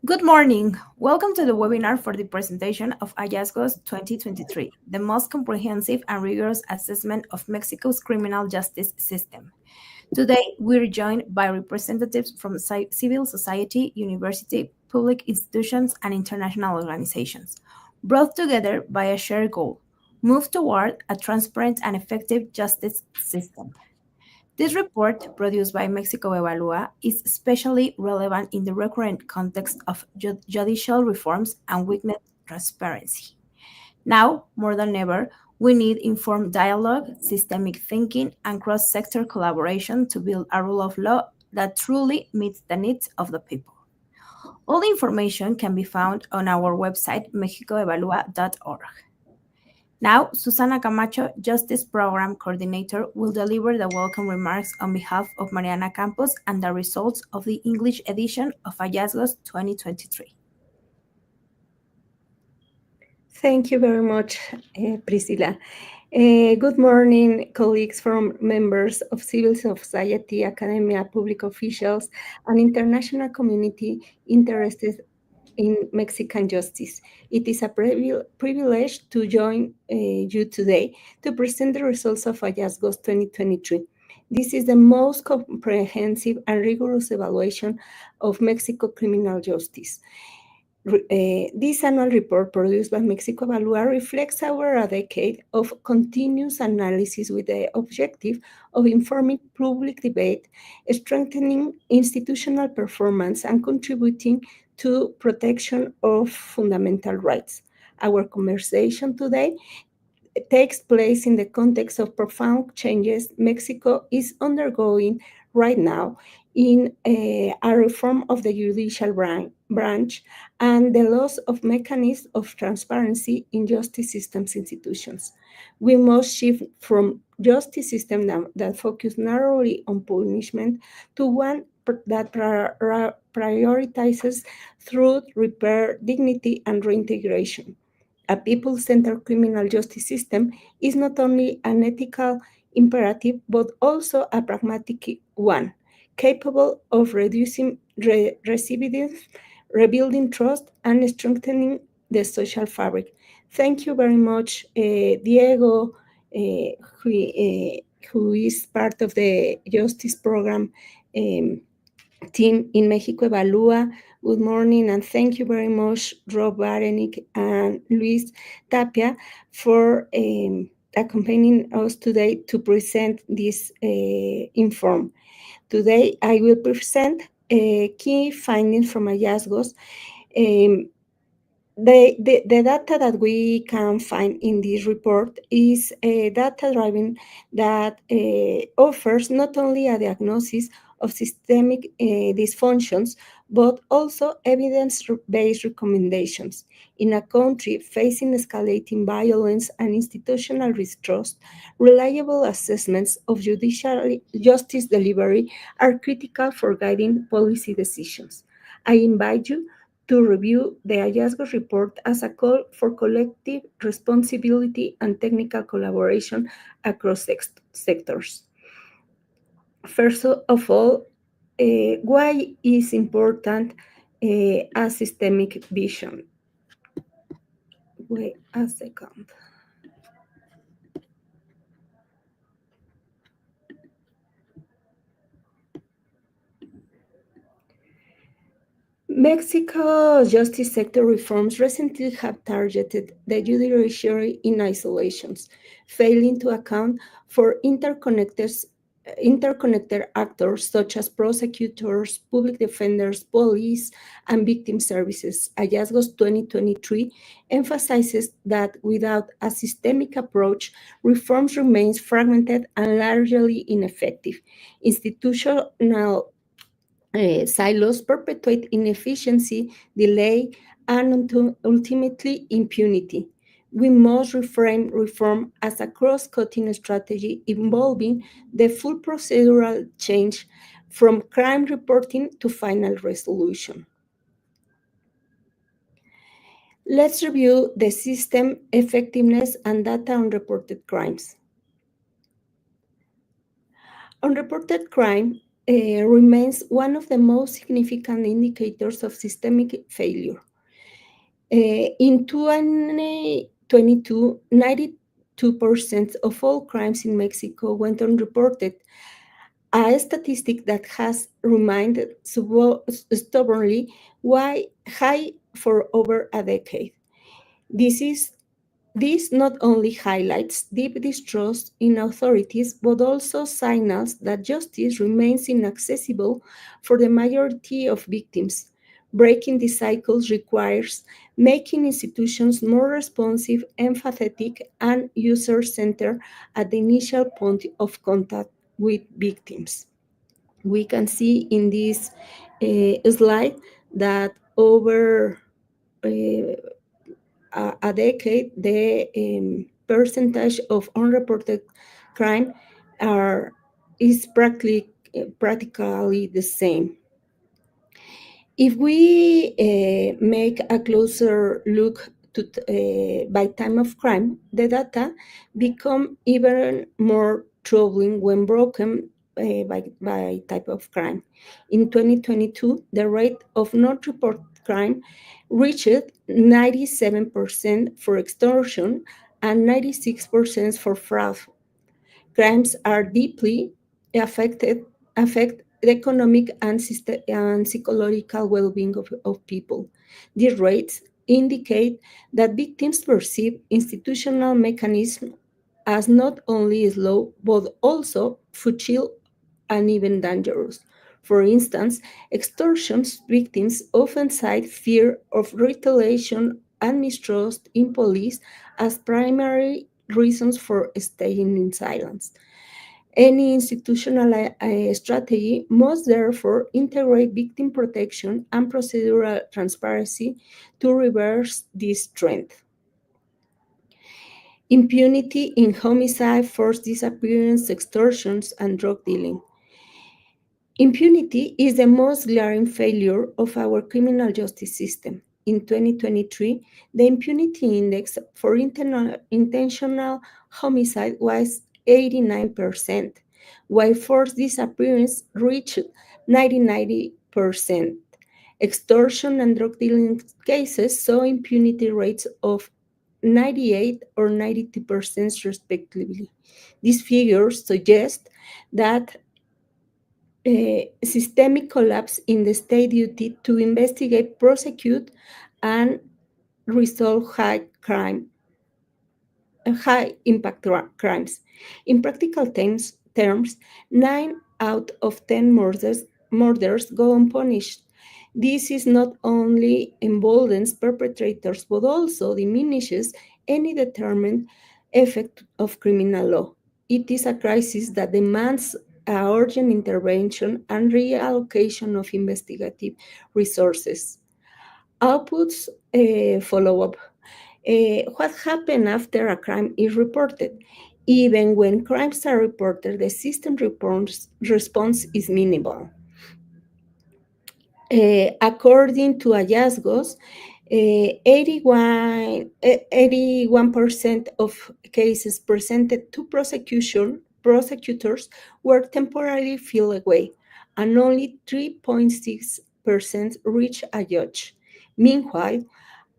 Good morning. Welcome to the webinar for the presentation of Hallazgos 2023, the most comprehensive and rigorous assessment of Mexico's criminal justice system. Today, we're joined by representatives from civil society, university, public institutions, and international organizations, brought together by a shared goal: move toward a transparent and effective justice system. This report, produced by Mexico Evalúa, is especially relevant in the recurrent context of judicial reforms and weakened transparency. Now, more than ever, we need informed dialogue, systemic thinking, and cross sector collaboration to build a rule of law that truly meets the needs of the people. All the information can be found on our website, mexicoevalua.org. Now, Susana Camacho, Justice Program Coordinator, will deliver the welcome remarks on behalf of Mariana Campos and the results of the English edition of Hallazgos 2023. Thank you very much, Priscilla. Good morning, colleagues from members of civil society, academia, public officials, and international community interested in Mexican justice. It is a privilege to join you today to present the results of Hallazgos 2023. This is the most comprehensive and rigorous evaluation of Mexico criminal justice. This annual report produced by Mexico Evalúa reflects over a decade of continuous analysis with the objective of informing public debate, strengthening institutional performance, and contributing to protection of fundamental rights. Our conversation today takes place in the context of profound changes Mexico is undergoing right now in a reform of the judicial branch and the loss of mechanisms of transparency in justice systems institutions. We must shift from justice system that focus narrowly on punishment to one that prioritizes truth, repair, dignity, and reintegration. A people-centered criminal justice system is not only an ethical imperative, but also a pragmatic one, capable of reducing recidivism, rebuilding trust, and strengthening the social fabric. Thank you very much, Diego, who is part of the justice program team in Mexico Evalúa. Good morning, and thank you very much, Rob Barenik and Luis Tapia, for accompanying us today to present this inform. Today, I will present key findings from Hallazgos. The data that we can find in this report is data driven that offers not only a diagnosis of systemic dysfunctions, but also evidence-based recommendations. In a country facing escalating violence and institutional mistrust, reliable assessments of judicial justice delivery are critical for guiding policy decisions. I invite you to review the Hallazgos report as a call for collective responsibility and technical collaboration across sectors. First of all, why is important a systemic vision? Wait a second. Mexico's justice sector reforms recently have targeted the judiciary in isolations, failing to account for interconnected actors such as prosecutors, public defenders, police, and victim services. Hallazgos 2023 emphasizes that without a systemic approach, reforms remains fragmented and largely ineffective. Institutional silos perpetuate inefficiency, delay, and ultimately impunity. We must reframe reform as a cross-cutting strategy involving the full procedural change from crime reporting to final resolution. Let's review the system effectiveness and data on reported crimes. Unreported crime remains one of the most significant indicators of systemic failure. In 2022, 92% of all crimes in Mexico went unreported, a statistic that has remained stubbornly high for over a decade. This is this not only highlights deep distrust in authorities, but also signals that justice remains inaccessible for the majority of victims. Breaking these cycles requires making institutions more responsive, empathetic, and user centered at the initial point of contact with victims. We can see in this slide that over uh, a decade, the percentage of unreported crime are is practically the same. If we make a closer look to by time of crime, the data become even more troubling when broken by type of crime. In 2022, the rate of not-report crime reached 97% for extortion and 96% for fraud. Crimes are deeply affect the economic and psychological well-being of people. These rates indicate that victims perceive institutional mechanisms as not only slow but also futile and even dangerous. For instance, extortion victims often cite fear of retaliation and mistrust in police as primary reasons for staying in silence. Any institutional strategy must therefore integrate victim protection and procedural transparency to reverse this trend. Impunity in homicide, forced disappearance, extortions, and drug dealing. Impunity is the most glaring failure of our criminal justice system. In 2023, the impunity index for intentional homicide was 89%, while forced disappearance reached 99%. Extortion and drug dealing cases saw impunity rates of 98 or 92% respectively. These figures suggest that systemic collapse in the state duty to investigate, prosecute, and resolve high impact crimes. In practical terms, 9 out of 10 murders go unpunished. This is not only emboldens perpetrators but also diminishes any determined effect of criminal law. It is a crisis that demands a urgent intervention and reallocation of investigative resources. Outputs follow up. What happened after a crime is reported? Even when crimes are reported, the system response is minimal. According to Hallazgos, 81% of cases presented to prosecutors were temporarily filed away, and only 3.6% reached a judge. Meanwhile,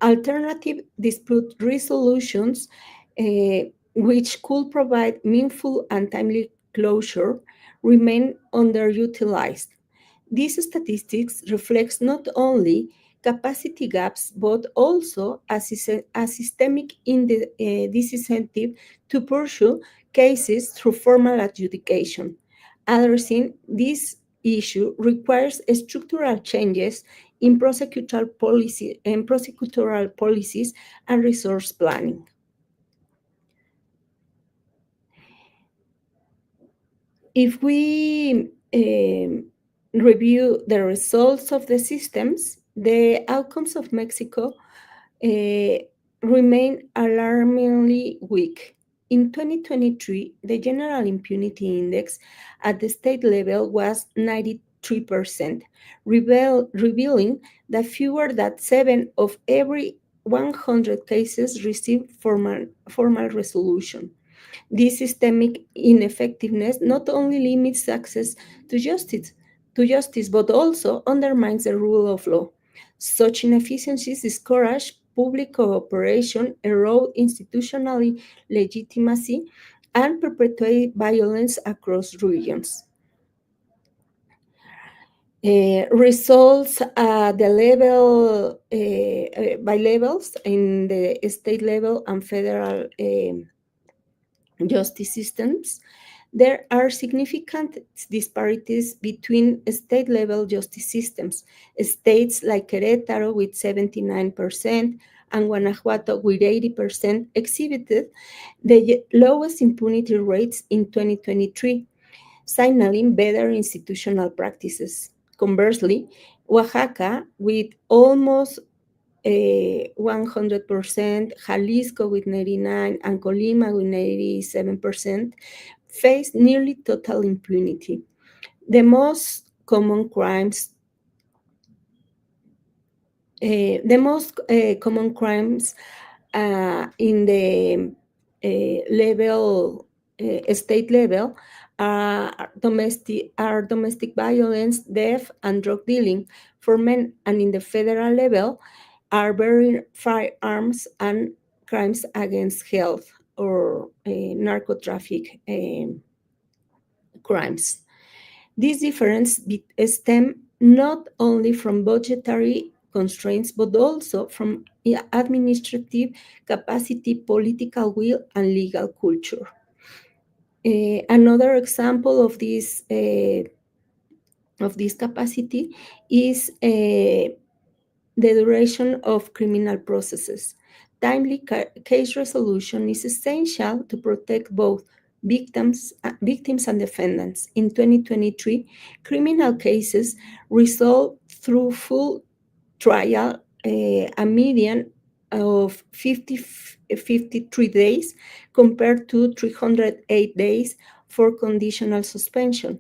alternative dispute resolutions, which could provide meaningful and timely closure, remain underutilized. These statistics reflect not only capacity gaps but also a systemic disincentive to pursue cases through formal adjudication. Addressing this issue requires structural changes in prosecutorial policies and resource planning. If we review the results of the systems, the outcomes of Mexico uh, remain alarmingly weak. In 2023, the general impunity index at the state level was 93%, revealing that fewer than 7 of every 100 cases received formal resolution. This systemic ineffectiveness not only limits access to justice, to justice, but also undermines the rule of law. Such inefficiencies discourage public cooperation, erode institutional legitimacy, and perpetuate violence across regions. Results at the level by levels in the state level and federal justice systems. There are significant disparities between state level justice systems. States like Querétaro with 79% and Guanajuato with 80% exhibited the lowest impunity rates in 2023, signaling better institutional practices. Conversely, Oaxaca, with almost 100%, Jalisco with 99%, and Colima with 97%, face nearly total impunity. The most common crimes in the state level are domestic violence, theft, and drug dealing for men, and in the federal level are bearing firearms and crimes against health or narco traffic crimes. This difference stem not only from budgetary constraints, but also from administrative capacity, political will, and legal culture. Another example of this capacity is the duration of criminal processes. Timely case resolution is essential to protect both victims and defendants. In 2023, criminal cases resolved through full trial a median of 53 days compared to 308 days for conditional suspension.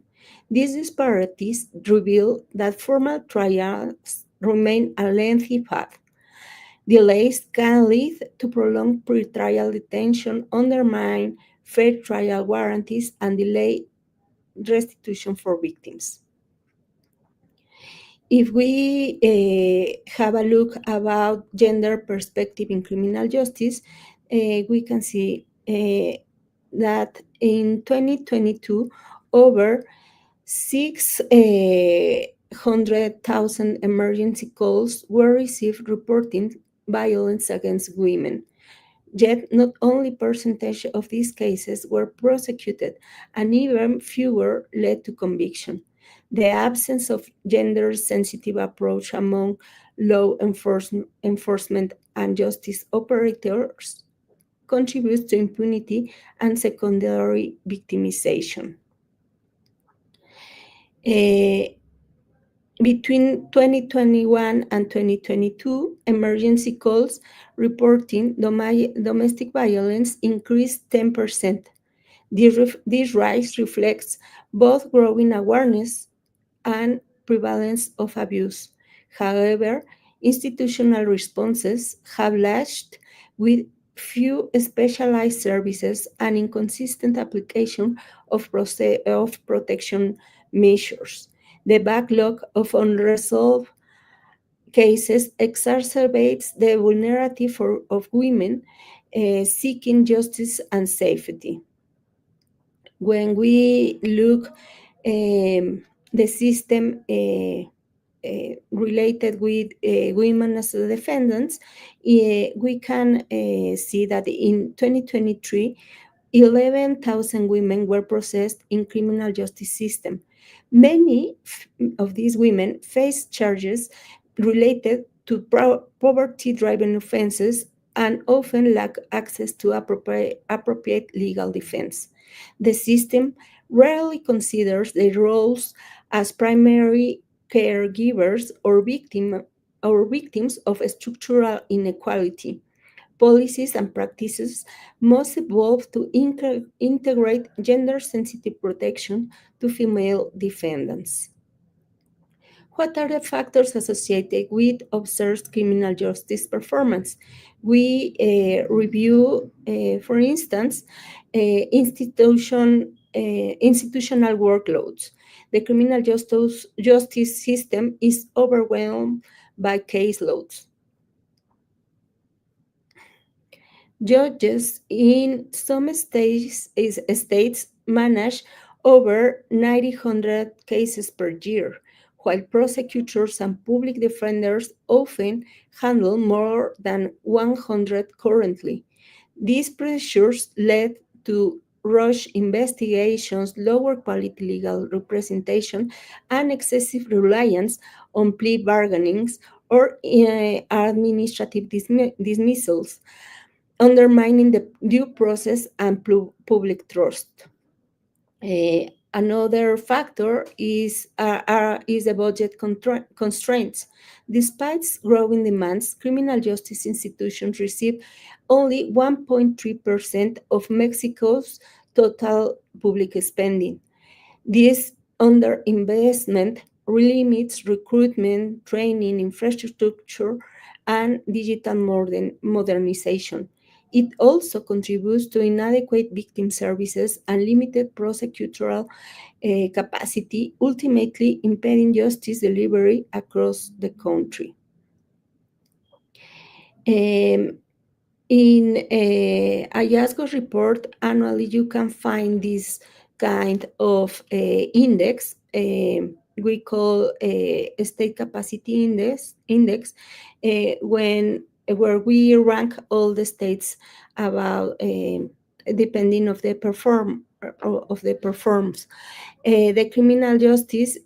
These disparities reveal that formal trials remain a lengthy path. Delays can lead to prolonged pretrial detention, undermine fair trial guarantees, and delay restitution for victims. If we have a look about gender perspective in criminal justice, we can see that in 2022, over 600,000 emergency calls were received reporting violence against women. Yet, not only percentage of these cases were prosecuted, and even fewer led to conviction. The absence of gender-sensitive approach among law enforcement and justice operators contributes to impunity and secondary victimization. Between 2021 and 2022, emergency calls reporting domestic violence increased 10%. This rise reflects both growing awareness and prevalence of abuse. However, institutional responses have lagged with few specialized services and inconsistent application of protection measures. The backlog of unresolved cases exacerbates the vulnerability of women seeking justice and safety. When we look the system related with women as the defendants, we can see that in 2023, 11,000 women were processed in criminal justice system. Many of these women face charges related to poverty-driven offenses and often lack access to appropriate legal defense. The system rarely considers their roles as primary caregivers or victims of structural inequality. Policies and practices must evolve to integrate gender-sensitive protection to female defendants. What are the factors associated with observed criminal justice performance? We review, for instance, institutional workloads. The criminal justice system is overwhelmed by caseloads. Judges in some states manage over 900 cases per year, while prosecutors and public defenders often handle more than 100 currently. These pressures led to rush investigations, lower quality legal representation, and excessive reliance on plea bargainings or administrative dismissals, undermining the due process and public trust. Another factor is the budget constraints. Despite growing demands, criminal justice institutions receive only 1.3% of Mexico's total public spending. This underinvestment limits recruitment, training, infrastructure, and digital modernization. It also contributes to inadequate victim services and limited prosecutorial capacity, ultimately impeding justice delivery across the country. Um, in Hallazgos report annually, you can find this kind of index. We call state capacity index when where we rank all the states about depending of the performs. The criminal justice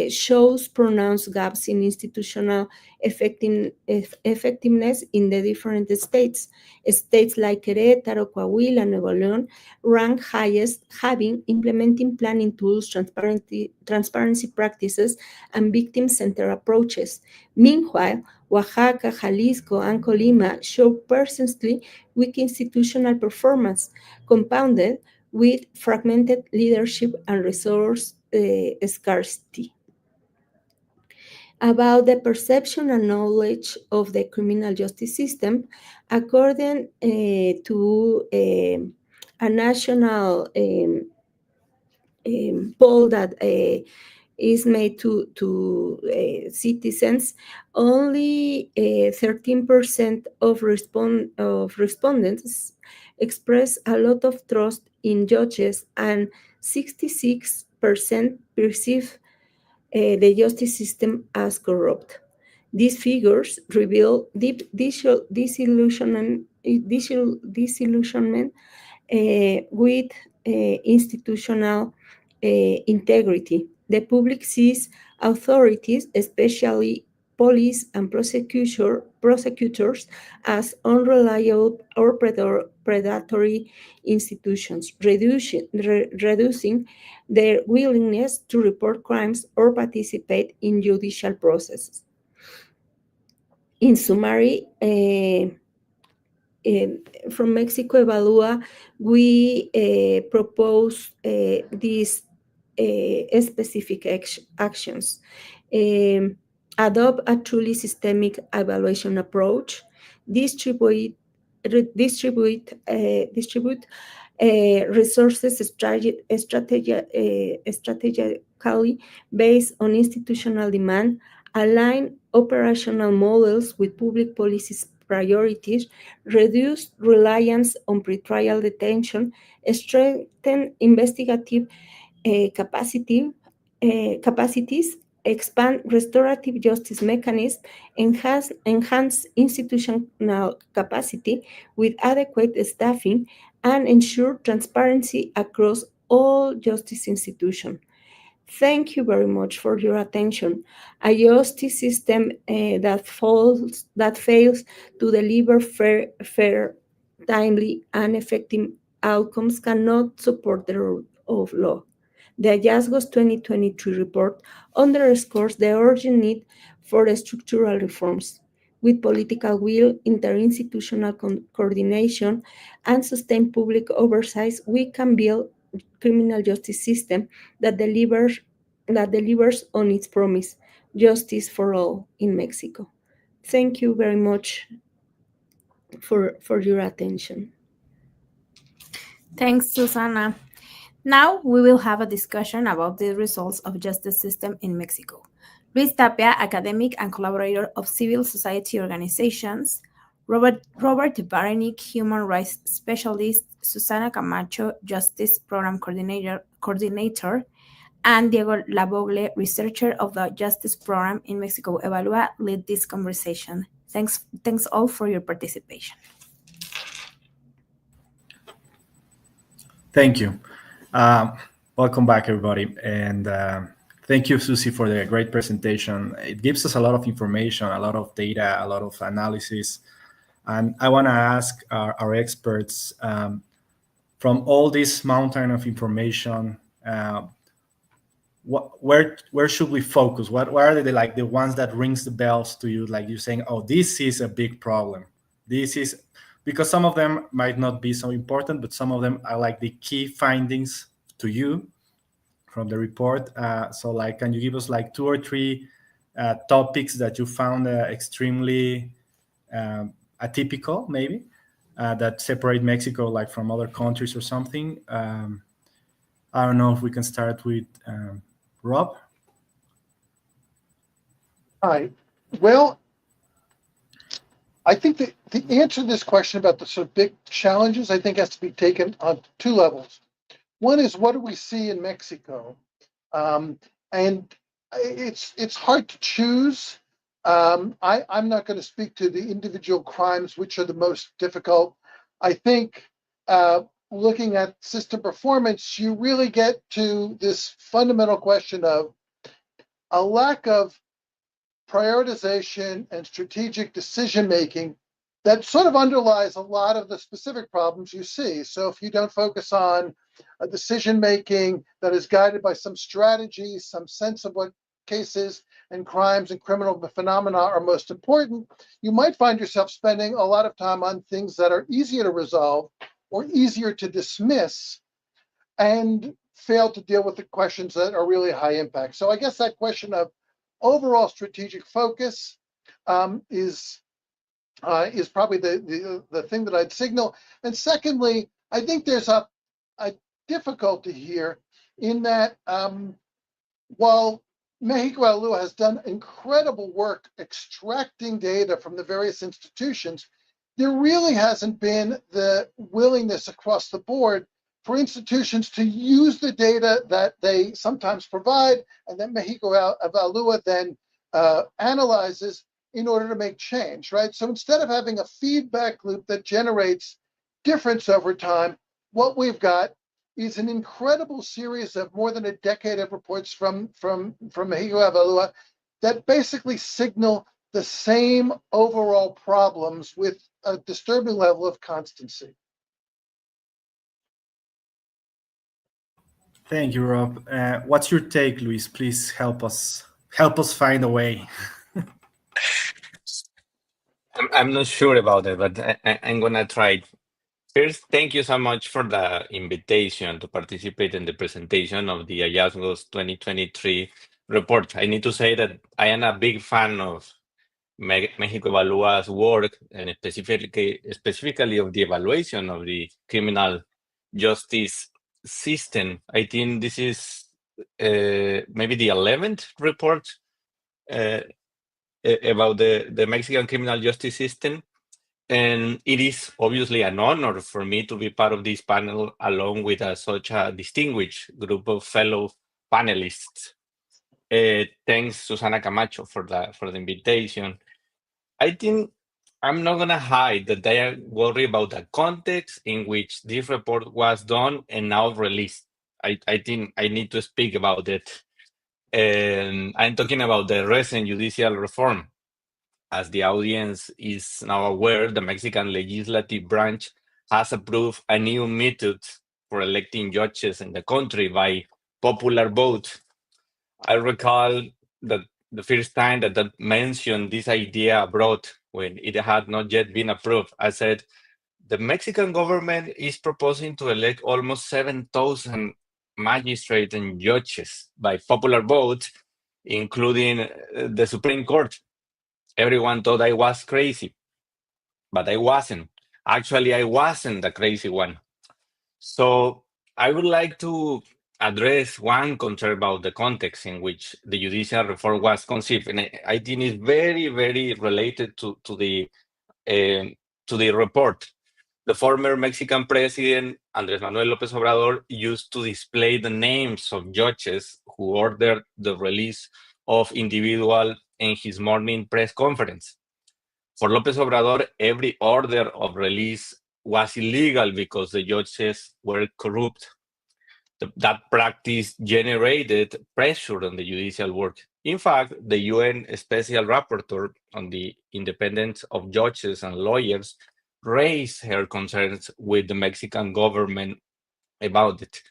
shows pronounced gaps in institutional effectiveness in the different states. States like Querétaro, Coahuila, and Nuevo León rank highest, having implementing planning tools, transparency practices, and victim-centered approaches. Meanwhile, Oaxaca, Jalisco, and Colima show persistently weak institutional performance, compounded with fragmented leadership and resource scarcity. About the perception and knowledge of the criminal justice system, according to a national poll that is made to citizens, only 13% of respondents express a lot of trust in judges, and 66% perceive the justice system as corrupt. These figures reveal deep disillusionment with institutional integrity. The public sees authorities, especially police and prosecutors, as unreliable or predatory institutions, reducing their willingness to report crimes or participate in judicial processes. In summary, from Mexico Evalúa, we propose these specific actions. Adopt a truly systemic evaluation approach, distribute resources strategically based on institutional demand, align operational models with public policies priorities, reduce reliance on pretrial detention, strengthen investigative capacities, expand restorative justice mechanisms, enhance institutional capacity with adequate staffing, and ensure transparency across all justice institutions. Thank you very much for your attention. A justice system that fails to deliver fair, timely, and effective outcomes cannot support the rule of law. The Hallazgos 2023 report underscores the urgent need for structural reforms. With political will, interinstitutional coordination, and sustained public oversight, we can build a criminal justice system that delivers on its promise, justice for all in Mexico. Thank you very much for your attention. Thanks, Susana. Now we will have a discussion about the results of justice system in Mexico. Luis Tapia, academic and collaborator of civil society organizations, Robert Baranik, human rights specialist, Susana Camacho, justice program coordinator, and Diego Labogle, researcher of the Justice Program in Mexico Evalua, lead this conversation. Thanks all for your participation. Thank you. Um, Welcome back, everybody. And thank you, Susie, for the great presentation. It gives us a lot of information, a lot of data, a lot of analysis. And I want to ask our experts from all this mountain of information, where should we focus? What are the like the ones that rings the bells to you? Like you're saying, oh, this is a big problem. This is because some of them might not be so important, but some of them are like the key findings to you from the report. So, like, can you give us like two or three topics that you found extremely atypical, maybe that separate Mexico like from other countries or something? I don't know if we can start with Rob. Hi. Well, I think the answer to this question about the sort of big challenges, I think, has to be taken on two levels. One is, what do we see in Mexico? And it's hard to choose. I'm not going to speak to the individual crimes, which are the most difficult. I think looking at system performance, you really get to this fundamental question of a lack of prioritization and strategic decision making that sort of underlies a lot of the specific problems you see. So if you don't focus on a decision making that is guided by some strategy, some sense of what cases and crimes and criminal phenomena are most important, you might find yourself spending a lot of time on things that are easier to resolve or easier to dismiss and fail to deal with the questions that are really high impact. So I guess that question of overall strategic focus is probably the thing that I'd signal. And secondly, I think there's a difficulty here in that while Mexico Alua has done incredible work extracting data from the various institutions, there really hasn't been the willingness across the board for institutions to use the data that they sometimes provide and that Mexico Alua then analyzes in order to make change, right? So instead of having a feedback loop that generates difference over time, what we've got is an incredible series of more than a decade of reports from Mexico Alua that basically signal the same overall problems with a disturbing level of constancy. Thank you, Rob. What's your take, Luis? Please help us find a way. I'm not sure about it, but I'm gonna try. First, thank you so much for the invitation to participate in the presentation of the Hallazgos 2023 report. I need to say that I am a big fan of Mexico Evalua's work, and specifically of the evaluation of the criminal justice system. I think this is maybe the 11th report uh, about the Mexican criminal justice system. And it is obviously an honor for me to be part of this panel along with such a distinguished group of fellow panelists. Thanks, Susana Camacho, for the invitation. I think I'm not gonna hide that I are worried about the context in which this report was done and now released. I think I need to speak about it. And I'm talking about the recent judicial reform. As the audience is now aware, the Mexican legislative branch has approved a new method for electing judges in the country by popular vote. I recall that the first time that mentioned this idea abroad when it had not yet been approved, I said, the Mexican government is proposing to elect almost 7,000 magistrates and judges by popular vote, including the Supreme Court. Everyone thought I was crazy, but I wasn't. Actually, I wasn't the crazy one. So I would like to address one concern about the context in which the judicial reform was conceived, and I think it's very, very related um, to the report. The former Mexican president, Andrés Manuel López Obrador, used to display the names of judges who ordered the release of individual in his morning press conference. For López Obrador, every order of release was illegal because the judges were corrupt. That practice generated pressure on the judicial work. In fact, the UN Special Rapporteur on the independence of judges and lawyers raised her concerns with the Mexican government about it.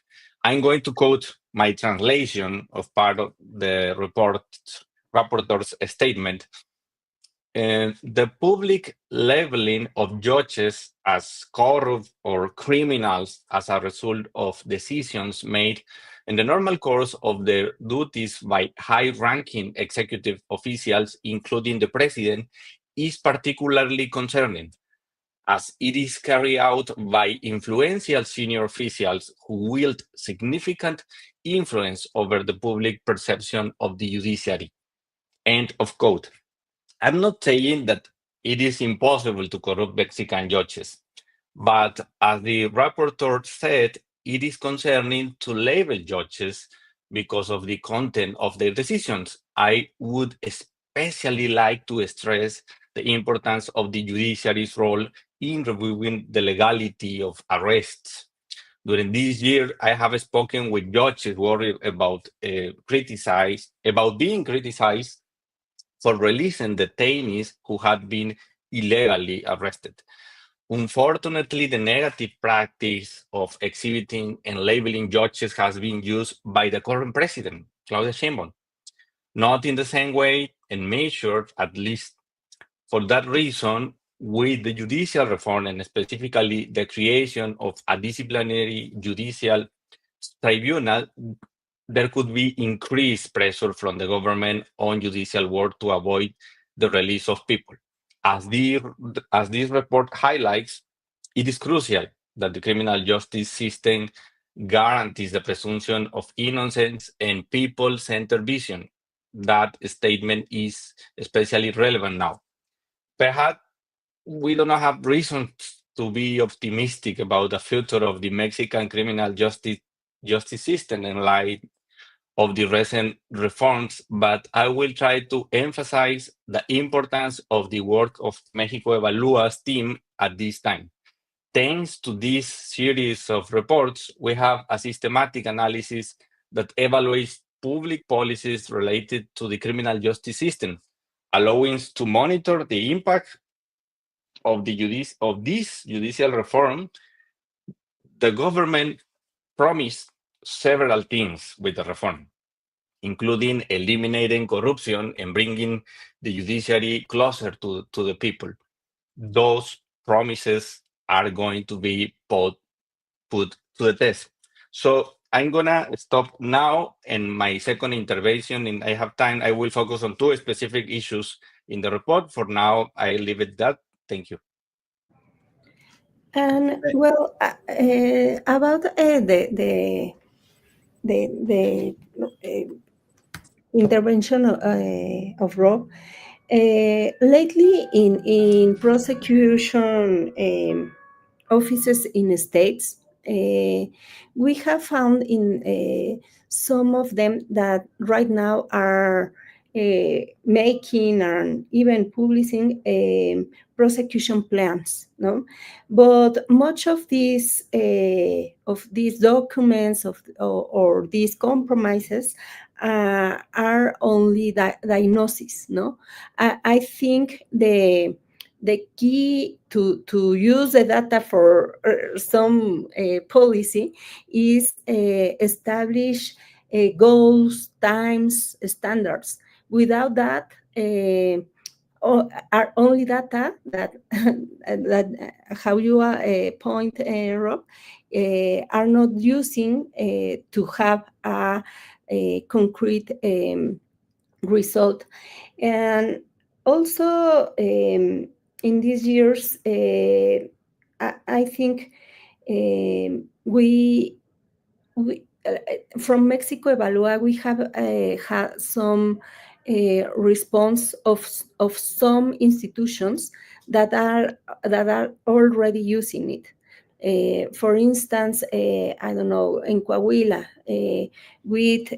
I'm going to quote my translation of part of the rapporteur's statement. The public labeling of judges as corrupt or criminals as a result of decisions made in the normal course of their duties by high-ranking executive officials, including the president, is particularly concerning, as it is carried out by influential senior officials who wield significant influence over the public perception of the judiciary. End of quote. I'm not saying that it is impossible to corrupt Mexican judges, but as the rapporteur said, it is concerning to label judges because of the content of their decisions. I would especially like to stress the importance of the judiciary's role in reviewing the legality of arrests. During this year, I have spoken with judges worried about about being criticized for releasing detainees who had been illegally arrested. Unfortunately, the negative practice of exhibiting and labeling judges has been used by the current president, Claudia Sheinbaum, not in the same way and measured, at least for that reason, with the judicial reform and specifically the creation of a disciplinary judicial tribunal, there could be increased pressure from the government on judicial work to avoid the release of people. As, as this report highlights, it is crucial that the criminal justice system guarantees the presumption of innocence and people-centered vision. That statement is especially relevant now. Perhaps we do not have reason to be optimistic about the future of the Mexican criminal justice system in light of the recent reforms, but I will try to emphasize the importance of the work of Mexico Evalúa's team at this time. Thanks to this series of reports, we have a systematic analysis that evaluates public policies related to the criminal justice system, allowing us to monitor the impact of this judicial reform. The government promised several things with the reform, including eliminating corruption and bringing the judiciary closer to the people. Those promises are going to be put to the test. So I'm gonna stop now, and my second intervention, and I have time, I will focus on two specific issues in the report. For now, I leave it that. Thank you. And well, about the intervention of Rob, lately in prosecution offices in states, we have found in some of them that right now are making and even publishing prosecution plans, no? But much of these documents or these compromises are only diagnosis, no? I think the key to use the data for some policy is establish goals, times, standards. Without that, are only data that that how you point, Rob, are not using to have a concrete result. And also, in these years, I think we from Mexico Evalúa, we have had some response of some institutions that are already using it. For instance, I don't know, in Coahuila, with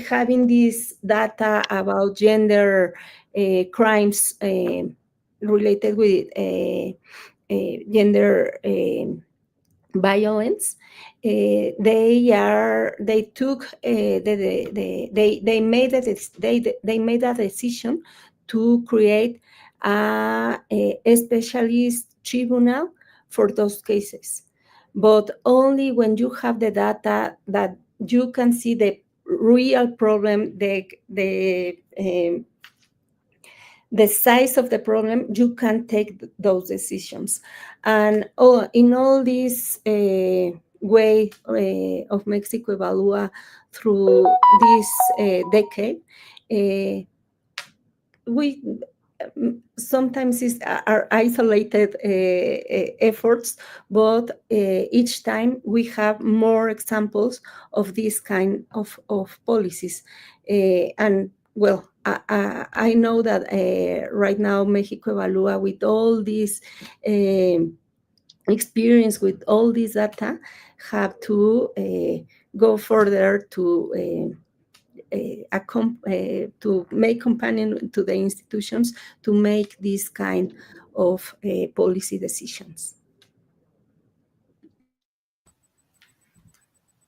having this data about gender crimes related with gender violence. They took they made they made a decision to create a specialist tribunal for those cases, but only when you have the data that you can see the real problem, the size of the problem, you can take those decisions. And in all this way of Mexico Evalúa through this decade, we sometimes are isolated efforts, but each time we have more examples of this kind of policies. And well, I know that right now Mexico Evalúa, with all this experience, with all this data, have to go further to to make companion to the institutions to make this kind of policy decisions.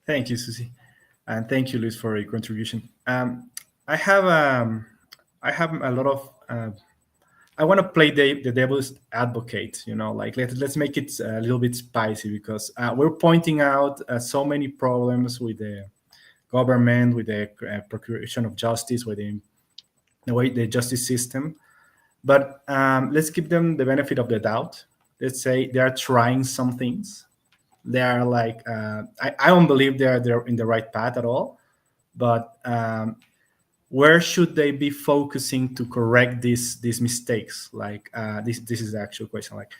Thank you, Susie, and thank you, Luis, for your contribution. I have a lot of. I want to play the devil's advocate. You know, like let's make it a little bit spicy because we're pointing out so many problems with the government, with the procuration of justice, with the way the justice system. But let's give them the benefit of the doubt. Let's say they are trying some things. They are like I don't believe they're in the right path at all. But where should they be focusing to correct these mistakes? Like this is the actual question. Like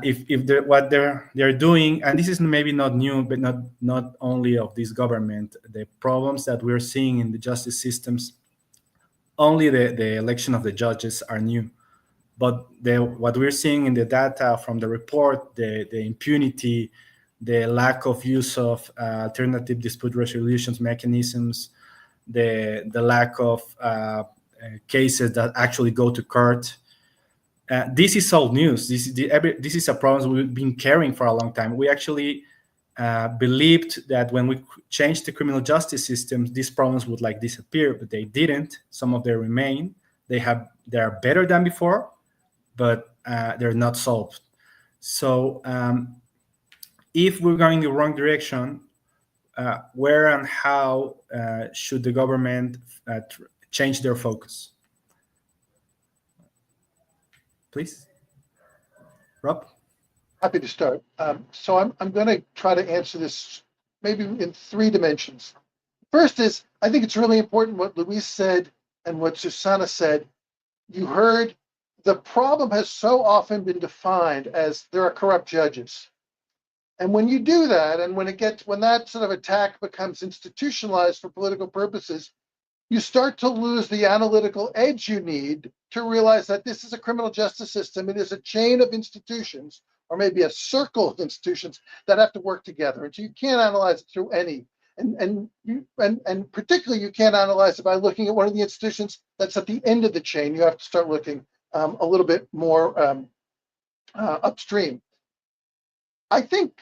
if what they're doing, and this is maybe not new, but not only of this government, the problems that we're seeing in the justice systems, only the election of the judges are new, but what we're seeing in the data from the report, the impunity, the lack of use of alternative dispute resolutions mechanisms, the lack of cases that actually go to court. This is old news. This is a problem we've been carrying for a long time. We actually believed that when we changed the criminal justice systems, these problems would like disappear, but they didn't. Some of them remain. They are better than before, but they're not solved. So if we're going the wrong direction, where and how should the government change their focus? Please, Rob. Happy to start. So I'm going to try to answer this maybe in three dimensions. First is, I think it's really important what Luis said and what Susana said. You heard the problem has so often been defined as there are corrupt judges. And when you do that, and when that sort of attack becomes institutionalized for political purposes, you start to lose the analytical edge you need to realize that this is a criminal justice system. It is a chain of institutions, or maybe a circle of institutions that have to work together. And so you can't analyze it through any. And particularly, you can't analyze it by looking at one of the institutions that's at the end of the chain. You have to start looking a little bit more upstream. I think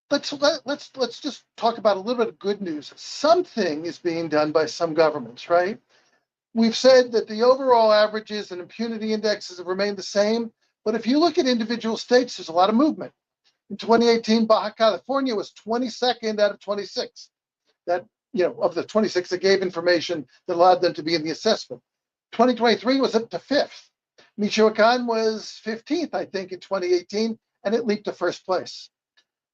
let's just talk about a little bit of good news. Something is being done by some governments, right? We've said that the overall averages and impunity indexes have remained the same, but if you look at individual states, there's a lot of movement. In 2018, Baja California was 22nd out of 26. That, of the 26 that gave information that allowed them to be in the assessment. 2023 was up to 5th. Michoacan was 15th, I think, in 2018, and it leaped to first place.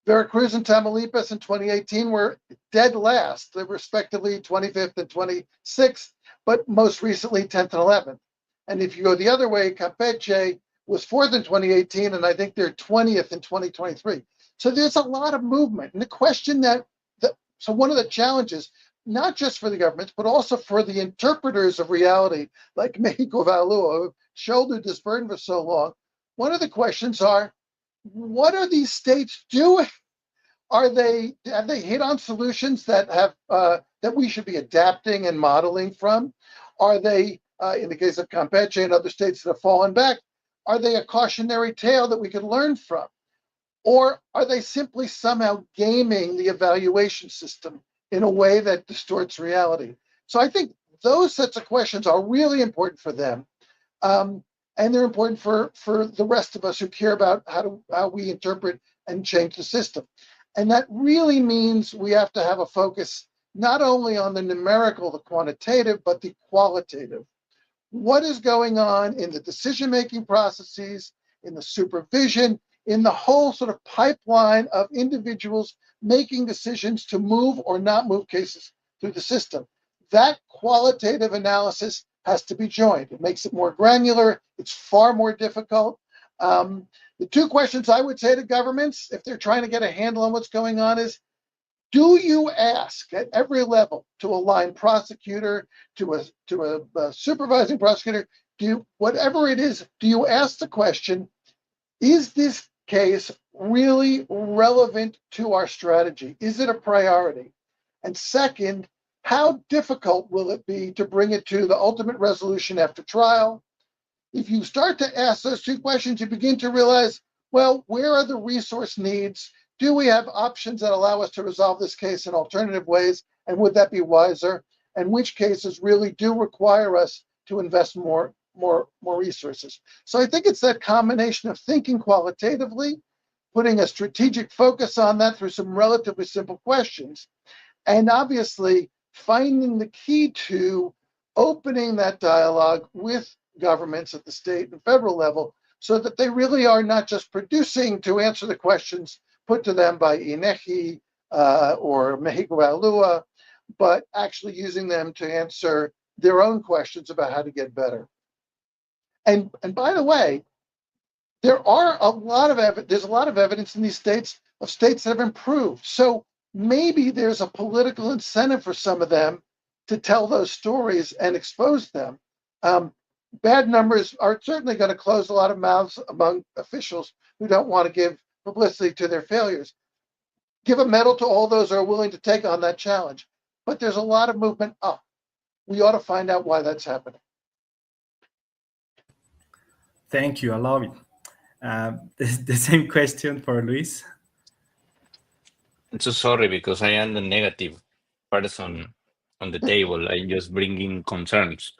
Veracruz and Tamaulipas in 2018 were dead last. They were respectively 25th and 26th, but most recently 10th and 11th. And if you go the other way, Campeche was 4th in 2018, and I think they're 20th in 2023. So there's a lot of movement. And the question so one of the challenges, not just for the governments, but also for the interpreters of reality, like Mexico Valua, who shouldered this burden for so long, one of the questions are, what are these states doing? Have they hit on solutions that we should be adapting and modeling from? Are they, in the case of Campeche and other states that have fallen back, are they a cautionary tale that we could learn from? Or are they simply somehow gaming the evaluation system in a way that distorts reality? So I think those sets of questions are really important for them. And they're important for the rest of us who care about how we interpret and change the system. And that really means we have to have a focus not only on the numerical, the quantitative, but the qualitative. What is going on in the decision-making processes, in the supervision, in the whole sort of pipeline of individuals making decisions to move or not move cases through the system? That qualitative analysis has to be joined. It makes it more granular. It's far more difficult. The two questions I would say to governments, if they're trying to get a handle on what's going on, is, do you ask at every level to a line prosecutor, to a supervising prosecutor, whatever it is, do you ask the question, is this case really relevant to our strategy? Is it a priority? And second, how difficult will it be to bring it to the ultimate resolution after trial? If you start to ask those two questions, you begin to realize, well, where are the resource needs? Do we have options that allow us to resolve this case in alternative ways? And would that be wiser? And which cases really do require us to invest more resources? So I think it's that combination of thinking qualitatively, putting a strategic focus on that through some relatively simple questions, and obviously finding the key to opening that dialogue with governments at the state and federal level so that they really are not just producing to answer the questions put to them by INEGI or Mexico Valua, but actually using them to answer their own questions about how to get better. And by the way, there's a lot of evidence in these states of states that have improved. So maybe there's a political incentive for some of them to tell those stories and expose them. Bad numbers are certainly going to close a lot of mouths among officials who don't want to give publicity to their failures. Give a medal to all those who are willing to take on that challenge. But there's a lot of movement up. We ought to find out why that's happening. Thank you. I love it. The same question for Luis. I'm so sorry because I am the negative person on the table. I'm just bringing concerns.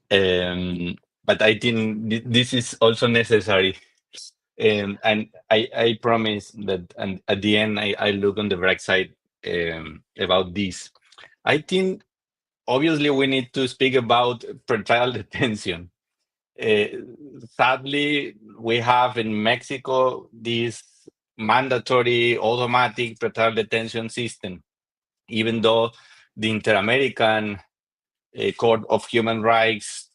But I think this is also necessary. And I promise that and at the end, I look on the bright side about this. I think, obviously, we need to speak about pretrial detention. Sadly, we have in Mexico this mandatory automatic pretrial detention system, even though the Inter-American Court of Human Rights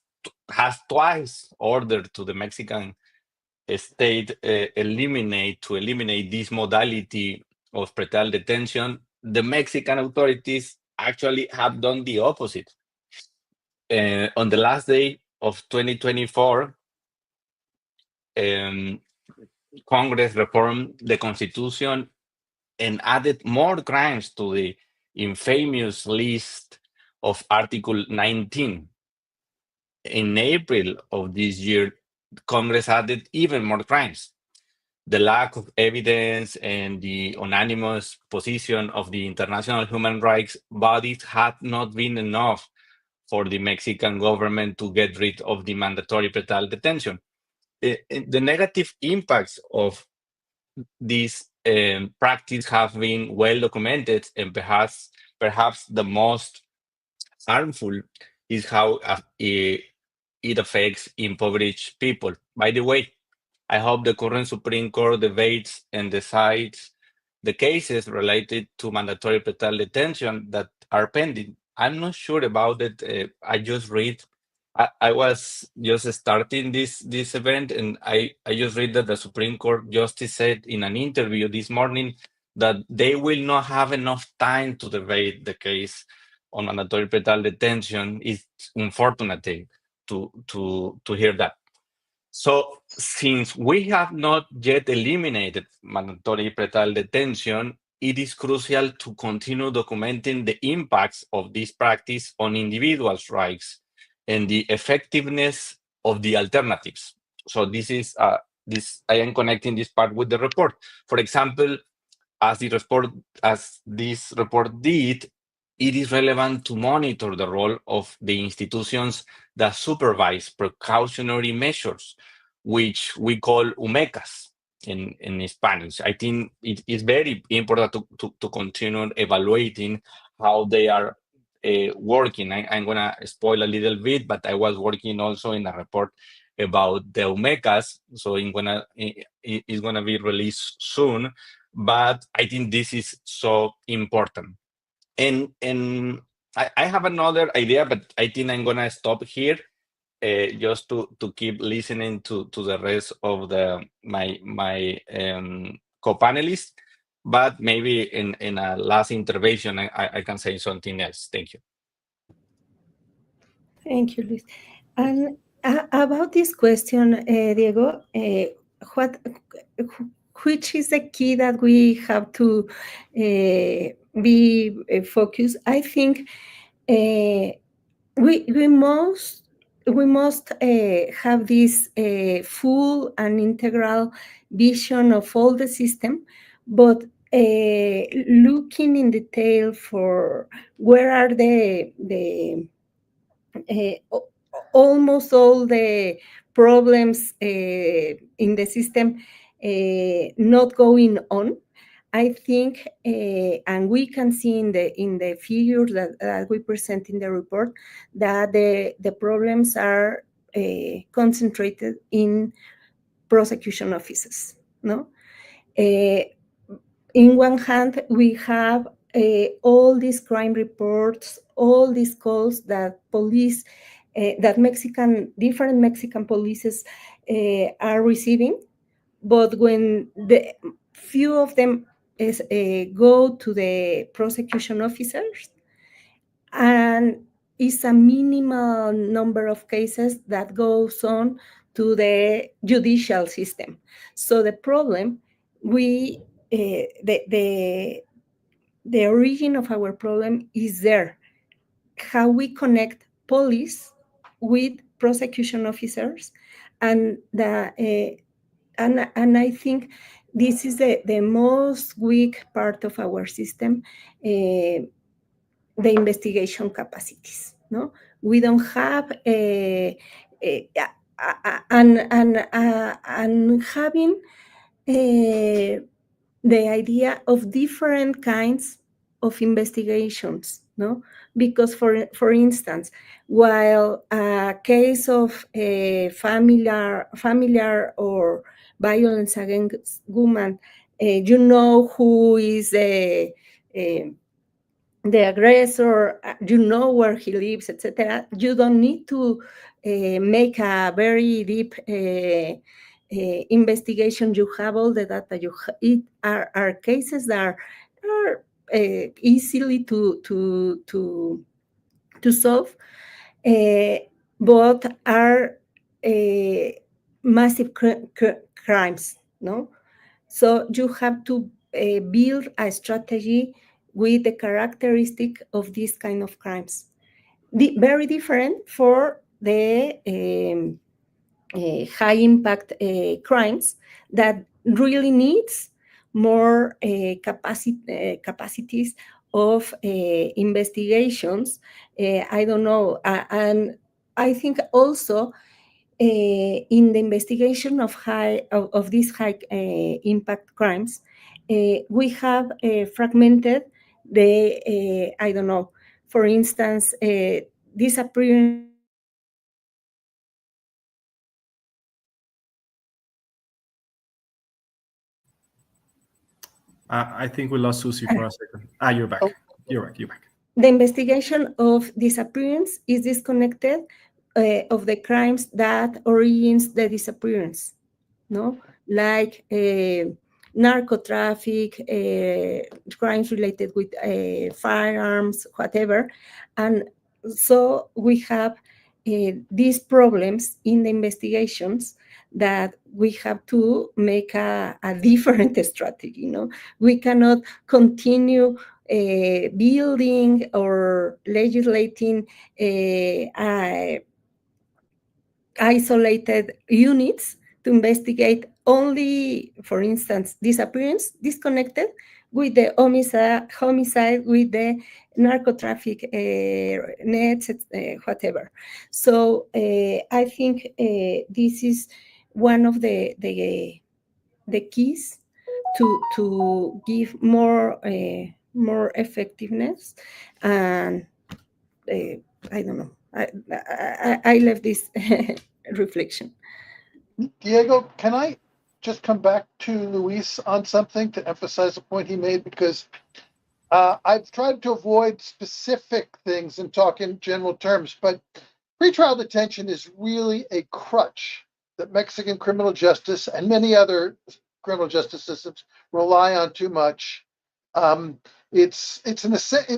has twice ordered to the Mexican state eliminate this modality of pretrial detention. The Mexican authorities actually have done the opposite. On the last day of 2024, Congress reformed the Constitution and added more crimes to the infamous list of Article 19. In April of this year, Congress added even more crimes. The lack of evidence and the unanimous position of the international human rights bodies had not been enough for the Mexican government to get rid of the mandatory pretrial detention. The negative impacts of this practice have been well documented, and perhaps the most harmful is how it affects impoverished people. By the way, I hope the current Supreme Court debates and decides the cases related to mandatory pretrial detention that are pending. I'm not sure about it. I just read I was just starting this event, and I just read that the Supreme Court justice said in an interview this morning that they will not have enough time to debate the case on mandatory pretrial detention. It's unfortunate to hear that. So, since we have not yet eliminated mandatory pretrial detention, it is crucial to continue documenting the impacts of this practice on individuals' rights and the effectiveness of the alternatives. So, this I am connecting this part with the report. For example, as this report did, it is relevant to monitor the role of the institutions that supervise precautionary measures, which we call UMECAS in Spanish. I think it is very important to continue evaluating how they are working. I'm going to spoil a little bit, but I was working also in a report about the UMECAS, so it's gonna be released soon. But I think this is so important. And I have another idea, but I think I'm gonna stop here just to keep listening to the rest of my co-panelists. But maybe in a last intervention, I can say something else. Thank you. Thank you, Luis. And about this question, Diego, what, which is the key that we have to be focused? I think we must have this full and integral vision of all the system, but looking in detail for where are the almost all the problems in the system not going on. I think, and we can see in the figures that we present in the report, that the problems are concentrated in prosecution offices. No, in one hand, we have all these crime reports, all these calls that police, that different Mexican polices are receiving, but when the few of them go to the prosecution officers, and it's a minimal number of cases that goes on to the judicial system. So the problem, the origin of our problem is there. How we connect police with prosecution officers, and and I think this is the most weak part of our system, the investigation capacities. No, we don't have and having the idea of different kinds of investigations. No, because for instance, while a case of a familiar or violence against women, you know who is the aggressor, you know where he lives, etc. You don't need to make a very deep investigation. You have all the data. It are cases that are easily to solve, but are massive crimes. No, so you have to build a strategy with the characteristic of these kind of crimes. Very different for the high impact crimes that really needs more capacities of investigations. I don't know, and I think also in the investigation of these high impact crimes, we have fragmented the I don't know, for instance, disappearance. I think we lost Susie for a second. You're back. You're back. The investigation of disappearance is disconnected of the crimes that origins the disappearance, no, like narco traffic, crimes related with firearms, whatever. And so we have these problems in the investigations that we have to make a different strategy. We cannot continue building or legislating isolated units to investigate only, for instance, disappearance disconnected with the homicide with the narco traffic nets, whatever. So I think this is one of the keys to give more effectiveness. And I don't know. I left this reflection. Diego, can I just come back to Luis on something to emphasize a point he made? Because I've tried to avoid specific things and talk in general terms, but pretrial detention is really a crutch that Mexican criminal justice and many other criminal justice systems rely on too much. It's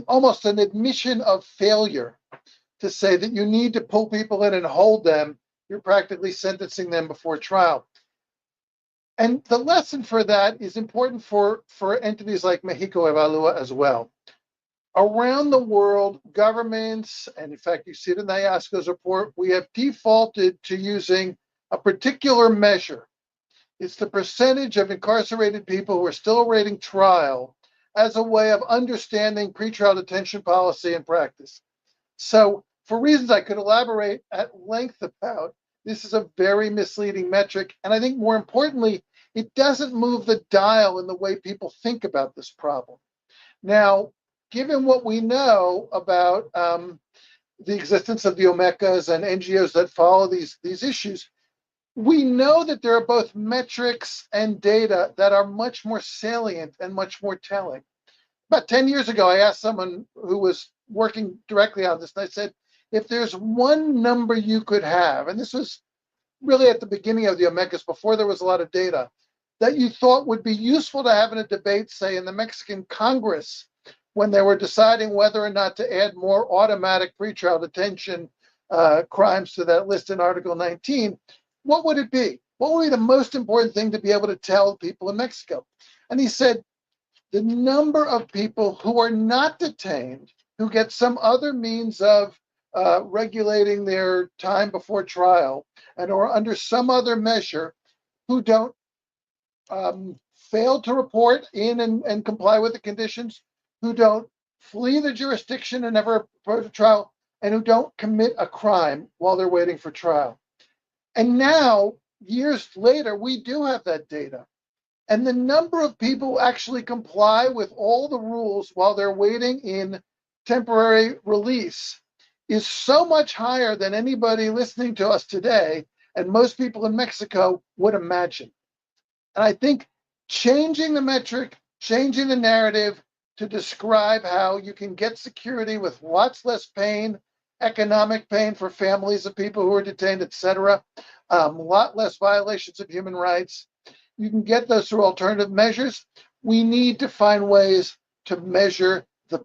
almost an admission of failure to say that you need to pull people in and hold them. You're practically sentencing them before trial. And the lesson for that is important for entities like Mexico Evalúa as well. Around the world, governments, and in fact, you see it in the Hallazgos report, we have defaulted to using a particular measure. It's the percentage of incarcerated people who are still awaiting trial as a way of understanding pretrial detention policy and practice. So for reasons I could elaborate at length about, this is a very misleading metric. And I think more importantly, it doesn't move the dial in the way people think about this problem. Now, given what we know about the existence of the OMECAs and NGOs that follow these issues, we know that there are both metrics and data that are much more salient and much more telling. About 10 years ago, I asked someone who was working directly on this, and I said, if there's one number you could have, and this was really at the beginning of the OMECAs, before there was a lot of data, that you thought would be useful to have in a debate, say, in the Mexican Congress, when they were deciding whether or not to add more automatic pretrial detention crimes to that list in Article 19, what would it be? What would be the most important thing to be able to tell people in Mexico? And he said, the number of people who are not detained, who get some other means of regulating their time before trial, and or under some other measure, who don't fail to report in and comply with the conditions, who don't flee the jurisdiction and never approach a trial, and who don't commit a crime while they're waiting for trial. And now, years later, we do have that data. And the number of people who actually comply with all the rules while they're waiting in temporary release is so much higher than anybody listening to us today and most people in Mexico would imagine. And I think changing the metric, changing the narrative to describe how you can get security with lots less pain, economic pain for families of people who are detained, et cetera, a lot less violations of human rights. You can get those through alternative measures. We need to find ways to measure the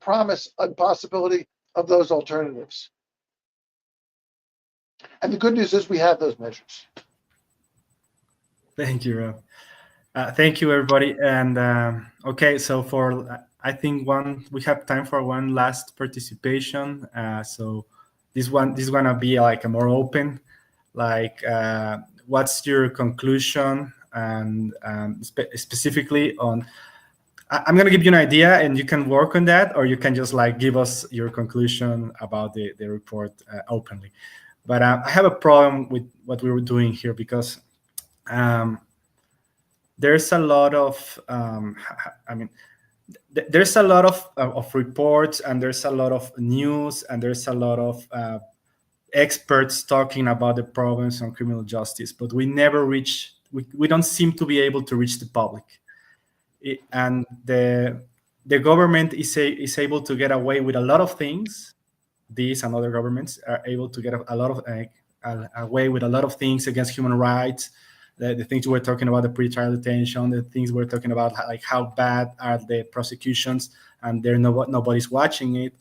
promise and possibility of those alternatives. And the good news is we have those measures. Thank you, Rob. Thank you, everybody. And okay, so I think we have time for one last participation. So this is gonna be like a more open, like what's your conclusion, and specifically on. I'm gonna give you an idea, and you can work on that, or you can just like give us your conclusion about the report openly. But I have a problem with what we were doing here because there's a lot of there's a lot of reports, and there's a lot of news, and there's a lot of experts talking about the problems on criminal justice, but we never reach. We don't seem to be able to reach the public, and the government is able to get away with a lot of things, these and other governments are able to get a lot of away with a lot of things against human rights. The things we're talking about, the pretrial detention, the things we're talking about, like how bad are the prosecutions, and nobody's watching it.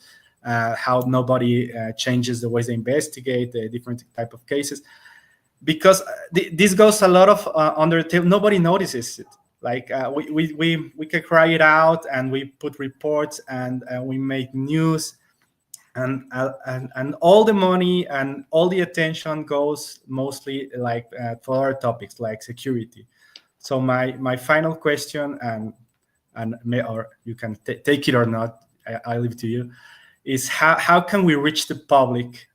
How nobody changes the ways they investigate the different type of cases, because this goes a lot of under the table. Nobody notices it. Like we can cry it out, and we put reports, and we make news, and all the money and all the attention goes mostly like for other topics like security. So my final question, or you can take it or not, I leave it to you, is how can we reach the public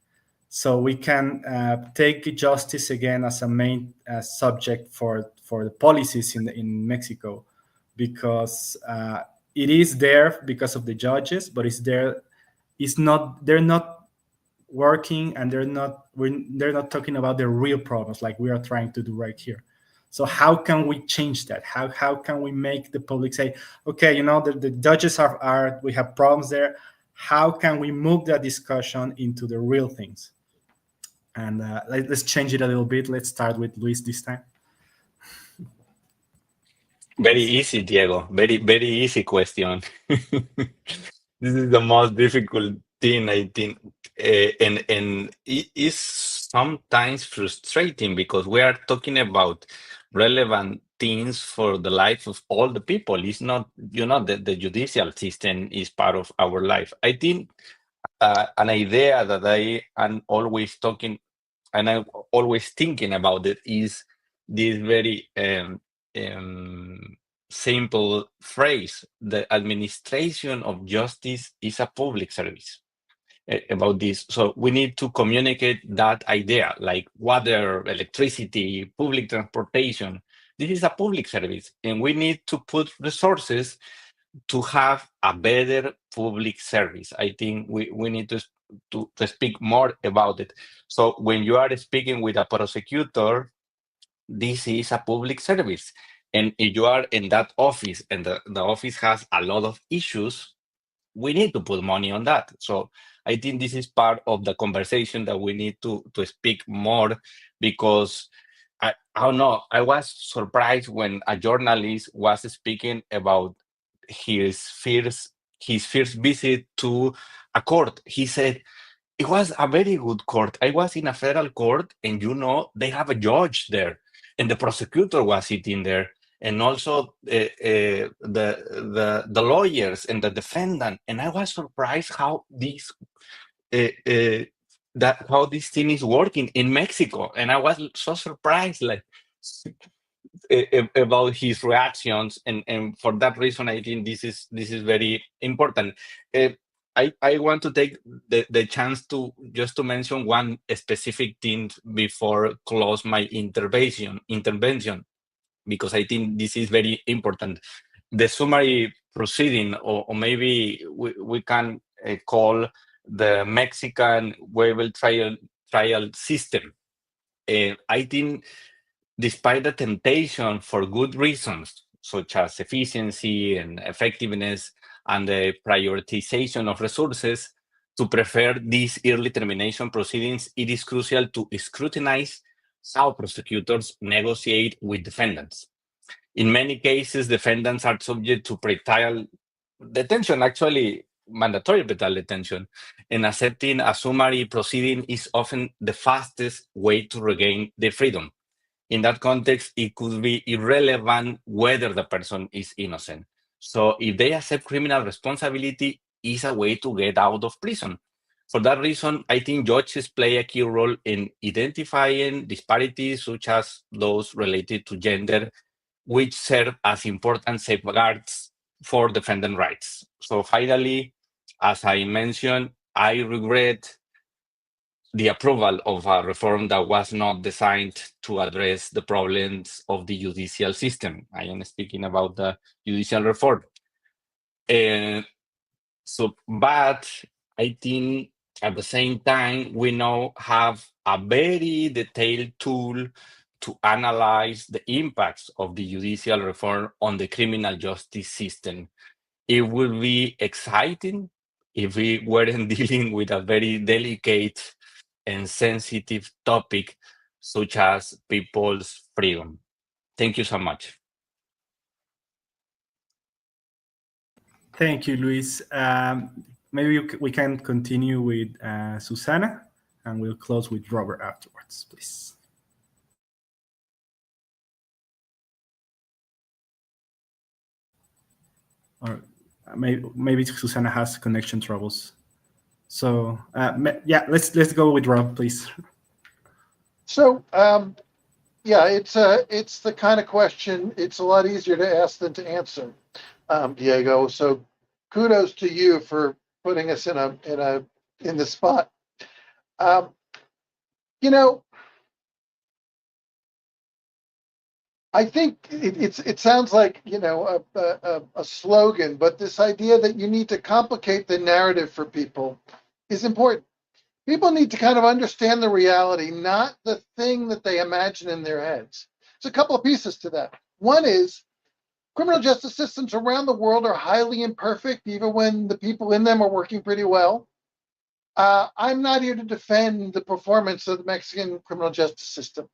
so we can take justice again as a main subject for the policies in Mexico, because it is there because of the judges, but it's not, they're not working, and they're not talking about the real problems like we are trying to do right here. So how can we change that? How can we make the public say, okay, the judges are we have problems there. How can we move that discussion into the real things? And let's change it a little bit. Let's start with Luis this time. Very easy, Diego. Very, very easy question. This is the most difficult thing, I think. And it is sometimes frustrating because we are talking about relevant things for the life of all the people. It's not, the judicial system is part of our life. I think an idea that I am always talking and I'm always thinking about it is this very simple phrase: the administration of justice is a public service. About this, so we need to communicate that idea, like water, electricity, public transportation. This is a public service, and we need to put resources to have a better public service. I think we need to speak more about it. So when you are speaking with a prosecutor, this is a public service. And if you are in that office and the office has a lot of issues, we need to put money on that. So I think this is part of the conversation that we need to speak more, because I don't know, I was surprised when a journalist was speaking about his first visit to a court. He said it was a very good court. I was in a federal court, and they have a judge there, and the prosecutor was sitting there, and also the lawyers and the defendant. And I was surprised how how this thing is working in Mexico, and I was so surprised, like about his reactions, and for that reason, I think this is very important. Uh, I want to take the chance to just to mention one specific thing before close my intervention, because I think this is very important. The summary proceeding, or maybe we can call the Mexican waiver trial system. I think, despite the temptation for good reasons, such as efficiency and effectiveness and the prioritization of resources, to prefer these early termination proceedings, it is crucial to scrutinize how prosecutors negotiate with defendants. In many cases, defendants are subject to pretrial detention, actually mandatory pretrial detention, and accepting a summary proceeding is often the fastest way to regain their freedom. In that context, it could be irrelevant whether the person is innocent. So if they accept criminal responsibility, is a way to get out of prison. For that reason, I think judges play a key role in identifying disparities, such as those related to gender, which serve as important safeguards for defendant rights. So finally, as I mentioned, I regret the approval of a reform that was not designed to address the problems of the judicial system. I am speaking about the judicial reform. But I think at the same time, we now have a very detailed tool to analyze the impacts of the judicial reform on the criminal justice system. It will be exciting if we weren't dealing with a very delicate and sensitive topic such as people's freedom. Thank you so much. Thank you, Luis. Maybe we can continue with Susana, and we'll close with Robert afterwards, please. Or maybe Susana has connection troubles. So yeah, let's go with Rob, please. So yeah, it's the kind of question. It's a lot easier to ask than to answer, Diego. So kudos to you for putting us in the spot. Um, you know, I think it sounds like a slogan, but this idea that you need to complicate the narrative for people is important. People need to kind of understand the reality, not the thing that they imagine in their heads. There's a couple of pieces to that. One is criminal justice systems around the world are highly imperfect, even when the people in them are working pretty well. I'm not here to defend the performance of the Mexican criminal justice system,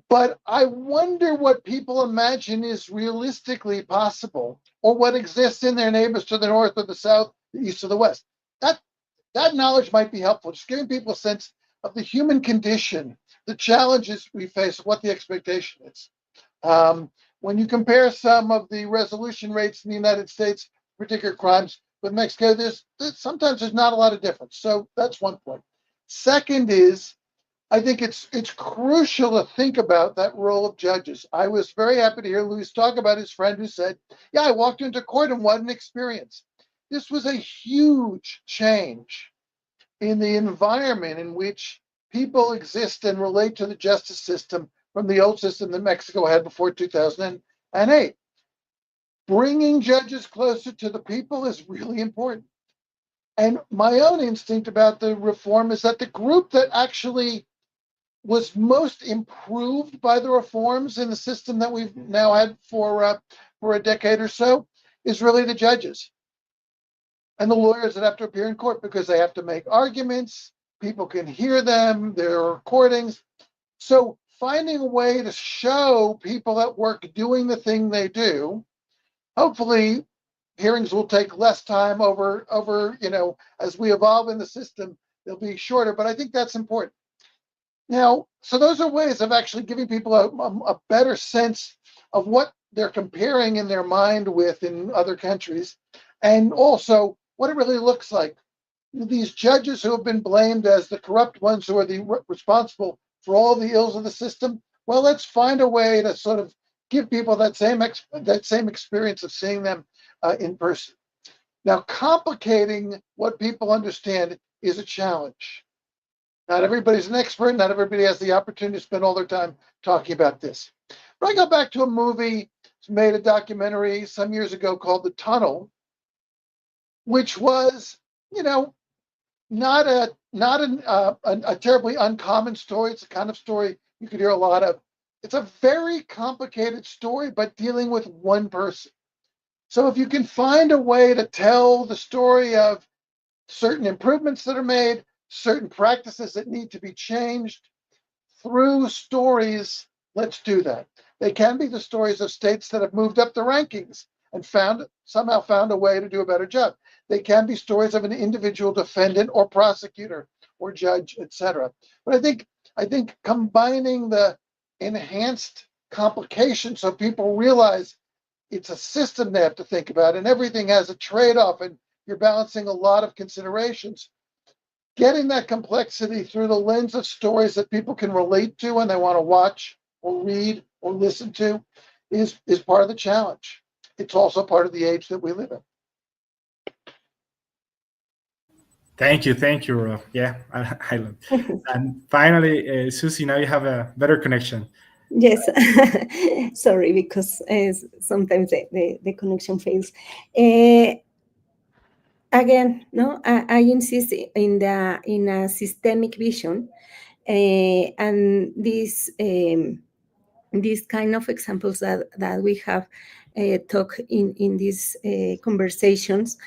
but I wonder what people imagine is realistically possible, or what exists in their neighbors to the north or the south, the east or the west. That that knowledge might be helpful, just giving people a sense of the human condition, the challenges we face, what the expectation is. When you compare some of the resolution rates in the United States, particular crimes, with Mexico, sometimes there's not a lot of difference. So that's one point. Second is, I think it's crucial to think about that role of judges. I was very happy to hear Luis talk about his friend who said, "Yeah, I walked into court and what an experience." This was a huge change in the environment in which people exist and relate to the justice system from the old system that Mexico had before 2008. Bringing judges closer to the people is really important. And my own instinct about the reform is that the group that actually was most improved by the reforms in the system that we've now had for a decade or so is really the judges and the lawyers that have to appear in court, because they have to make arguments. People can hear them. There are recordings. So finding a way to show people at work doing the thing they do, hopefully hearings will take less time over, as we evolve in the system, they'll be shorter, but I think that's important. Now, so those are ways of actually giving people a better sense of what they're comparing in their mind with in other countries, and also what it really looks like. These judges who have been blamed as the corrupt ones who are responsible for all the ills of the system, well, let's find a way to sort of give people that same experience of seeing them in person. Now, complicating what people understand is a challenge. Not everybody's an expert. Not everybody has the opportunity to spend all their time talking about this. But I go back to a movie, made a documentary some years ago called The Tunnel, which was, not a terribly uncommon story. It's a kind of story you could hear a lot of. It's a very complicated story, but dealing with one person. So if you can find a way to tell the story of certain improvements that are made, certain practices that need to be changed through stories, let's do that. They can be the stories of states that have moved up the rankings and somehow found a way to do a better job. They can be stories of an individual defendant or prosecutor or judge, etc. But I think combining the enhanced complication so people realize it's a system they have to think about, and everything has a trade-off, and you're balancing a lot of considerations. Getting that complexity through the lens of stories that people can relate to and they want to watch or read or listen to is part of the challenge. It's also part of the age that we live in. Thank you, Rob. Yeah, I love. And finally, Susie, now you have a better connection. Yes, sorry, because sometimes the connection fails. Again, no, I insist in a systemic vision, and these kind of examples that we have talked in these conversations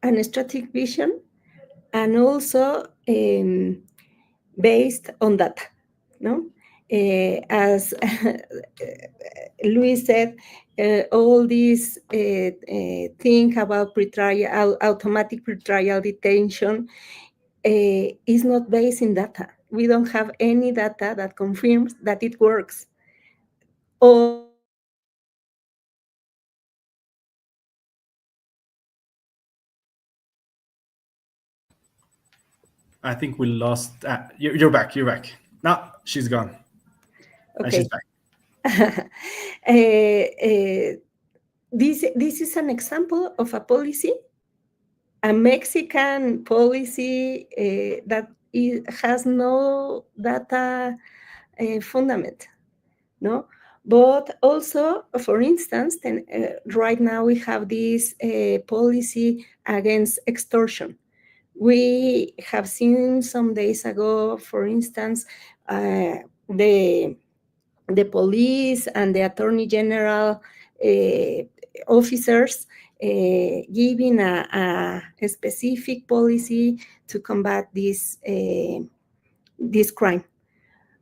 an strategic vision, and also based on data. No, as Luis said, all this thing about pretrial, automatic pretrial detention is not based in data. We don't have any data that confirms that it works. All I think we lost. You're back. You're back. No, she's gone. And she's okay. back. This is an example of a policy, a Mexican policy that has no data fundament, no. But also, for instance, right now we have this policy against extortion. We have seen some days ago, for instance, the police and the attorney general officers giving a specific policy to combat this crime.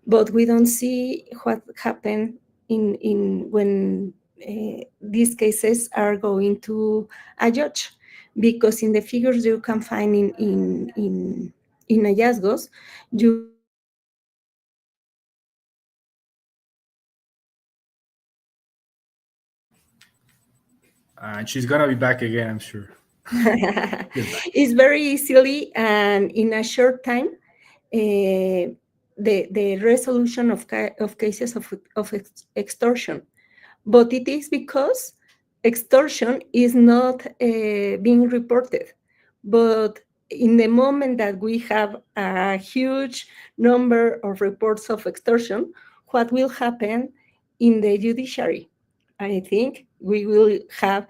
But we don't see what happened in when these cases are going to a judge, because in the figures you can find in hallazgos, you And she's gonna be back again, I'm sure. it's very easily and in a short time the resolution of cases of extortion. But it is because extortion is not being reported. But in the moment that we have a huge number of reports of extortion, what will happen in the judiciary? I think we will have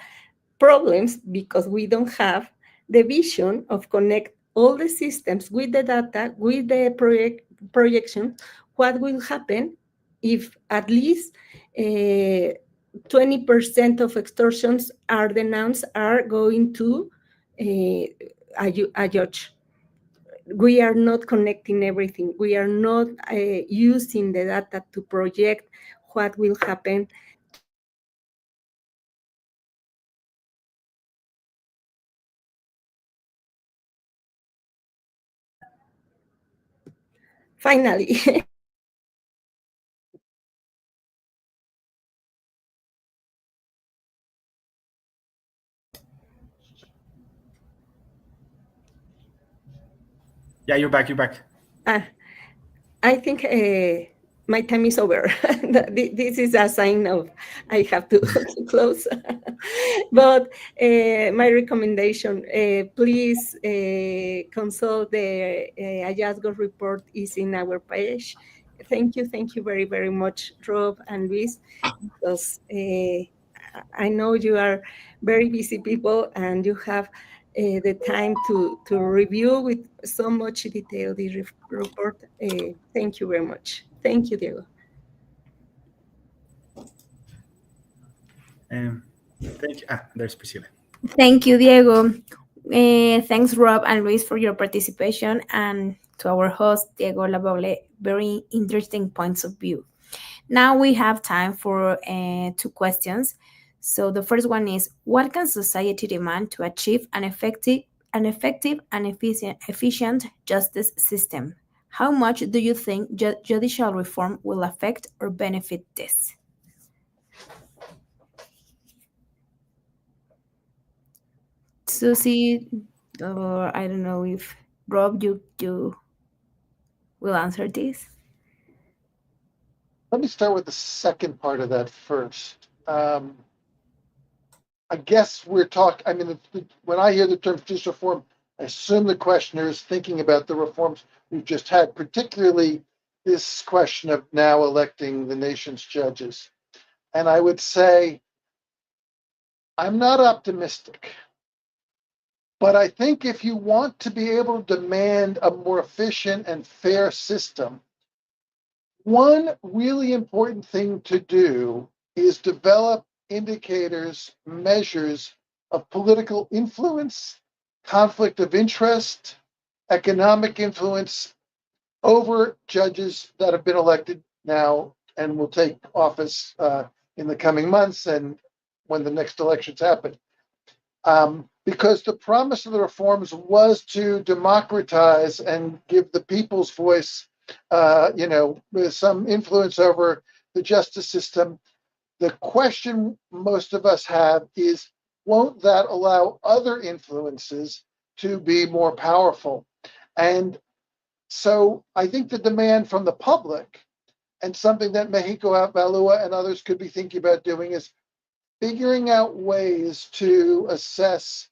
problems because we don't have the vision of connect all the systems with the data, with the projection. What will happen if at least 20% of extortions are denounced are going to a judge? We are not connecting everything. We are not using the data to project what will happen. Finally, Yeah, you're back. You're back. I think my time is over. This is a sign of I have to, to close. But my recommendation, please consult the hallazgo report is in our page. Thank you very, very much, Rob and Luis, because I know you are very busy people and you have the time to review with so much detail the report. Thank you very much. Thank you, Diego. Thank you. There's Priscilla. Thank you, Diego. Thanks, Rob and Luis, for your participation, and to our host, Diego Labole, very interesting points of view. Now we have time for two questions. So the first one is, what can society demand to achieve an effective and efficient justice system? How much do you think judicial reform will affect or benefit this? Susie, or I don't know if Rob, you will answer this. Let me start with the second part of that first. I guess we're talking, I mean, when I hear the term judicial reform, I assume the questioner is thinking about the reforms we've just had, particularly this question of now electing the nation's judges. And I would say, I'm not optimistic, but I think if you want to be able to demand a more efficient and fair system, one really important thing to do is develop indicators, measures of political influence conflict of interest, economic influence over judges that have been elected now and will take office in the coming months and when the next elections happen. Because the promise of the reforms was to democratize and give the people's voice, with some influence over the justice system. The question most of us have is, won't that allow other influences to be more powerful? And so I think the demand from the public, and something that Mexico Valua and others could be thinking about doing, is figuring out ways to assess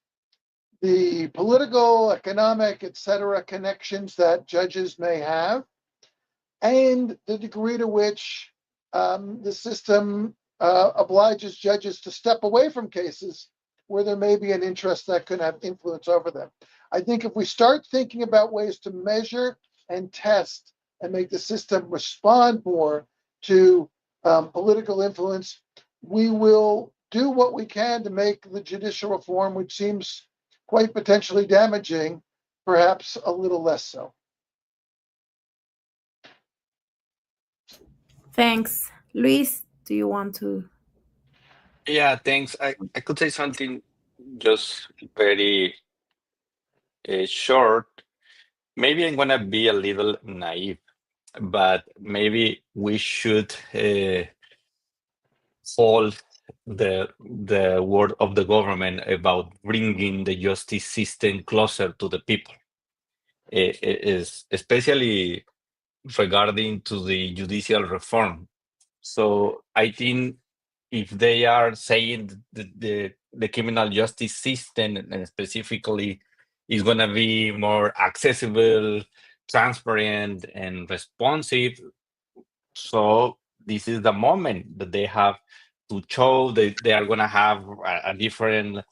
the political, economic, etc., connections that judges may have, and the degree to which the system obliges judges to step away from cases where there may be an interest that could have influence over them. I think if we start thinking about ways to measure and test and make the system respond more to political influence, we will do what we can to make the judicial reform, which seems quite potentially damaging, perhaps a little less so. Thanks. Luis, do you want to? Yeah, thanks. I could say something just very short. Maybe I'm gonna be a little naive, but maybe we should hold the word of the government about bringing the justice system closer to the people. It is especially regarding to the judicial reform. So I think if they are saying the criminal justice system and specifically is going to be more accessible, transparent, and responsive, so this is the moment that they have to show that they are going to have a different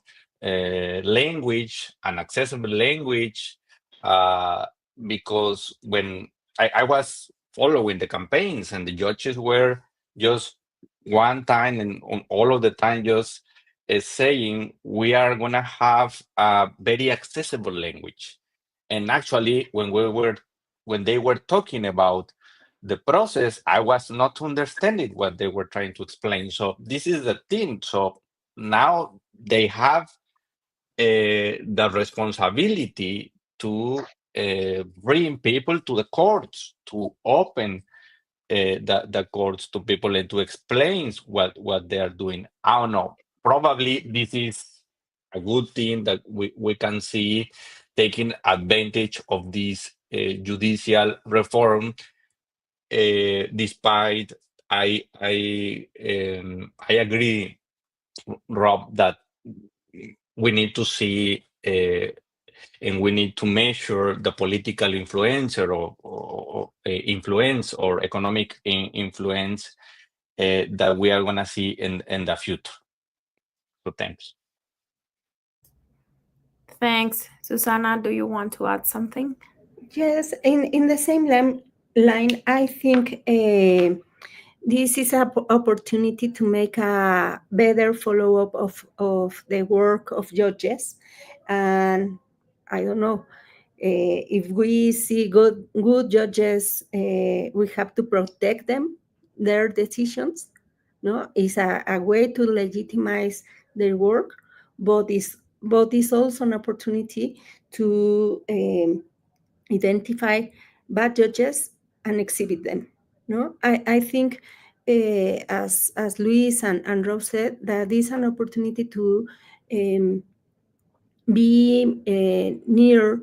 language, an accessible language, uh, because when I was following the campaigns and the judges were just one time and on all of the time just saying we are going to have a very accessible language. And actually, when they were talking about the process, I was not understanding what they were trying to explain. So this is the thing. So now they have the responsibility to bring people to the courts, to open the courts to people and to explain what they are doing. I don't know. Probably this is a good thing that we can see taking advantage of this judicial reform. Despite I agree, Rob, that we need to see and we need to measure the political influencer or influence or economic influence that we are going to see in the future. So thanks. Thanks. Susanna, do you want to add something? Yes, in the same line, I think this is an opportunity to make a better follow-up of the work of judges. And I don't know, if we see good judges, we have to protect them, their decisions. No, it's a way to legitimize their work, but it's also an opportunity to identify bad judges and exhibit them. No, I think as Luis and Rob said, that is an opportunity to be near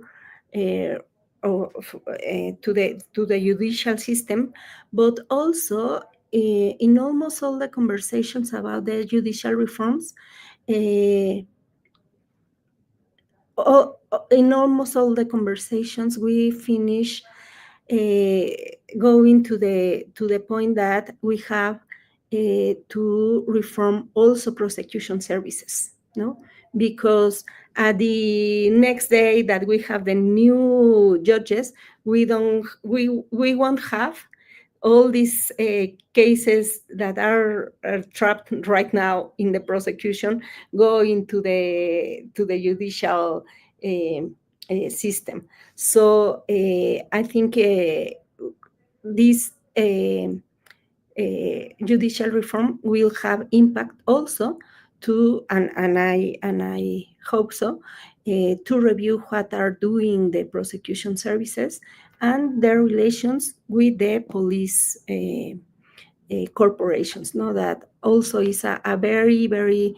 to the judicial system, but also in almost all the conversations about the judicial reforms, in almost all the conversations, we finish going to the point that we have to reform also prosecution services, no? Because at the next day that we have the new judges, we won't have all these cases that are trapped right now in the prosecution go into the judicial system. So I think this judicial reform will have impact also to, and I hope so, to review what are doing the prosecution services and their relations with the police corporations. No, that also is a very, very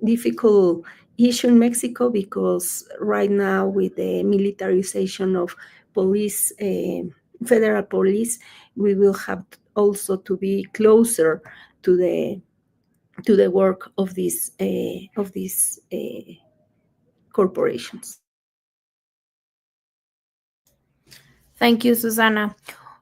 difficult issue in Mexico, because right now with the militarization of police, federal police, we will have also to be closer to the work of these corporations. Thank you, Susana.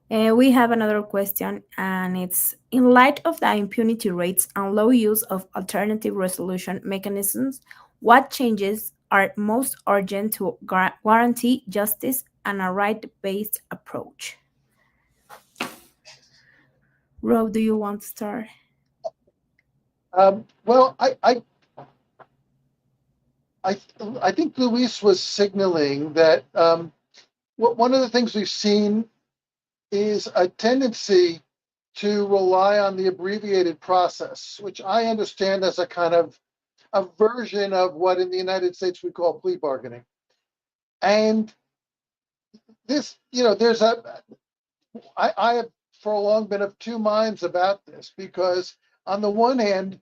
We have another question, and it's: in light of the impunity rates and low use of alternative resolution mechanisms, what changes are most urgent to guarantee justice and a right-based approach? Rob, do you want to start? Well, I think Luis was signaling that one of the things we've seen is a tendency to rely on the abbreviated process, which I understand as a kind of a version of what in the United States we call plea bargaining. And this, I have for a long been of two minds about this, because on the one hand,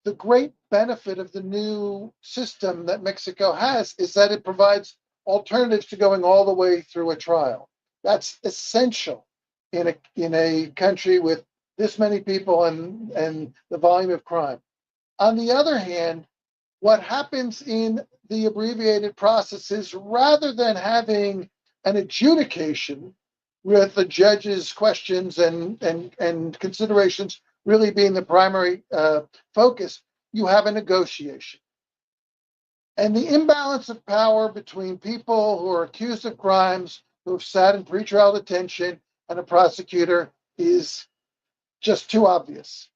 the great benefit of the new system that Mexico has is that it provides alternatives to going all the way through a trial. That's essential in a country with this many people and the volume of crime. On the other hand, what happens in the abbreviated process is, rather than having an adjudication with the judge's questions and considerations really being the primary focus, you have a negotiation. And the imbalance of power between people who are accused of crimes, who have sat in pretrial detention, and a prosecutor is just too obvious.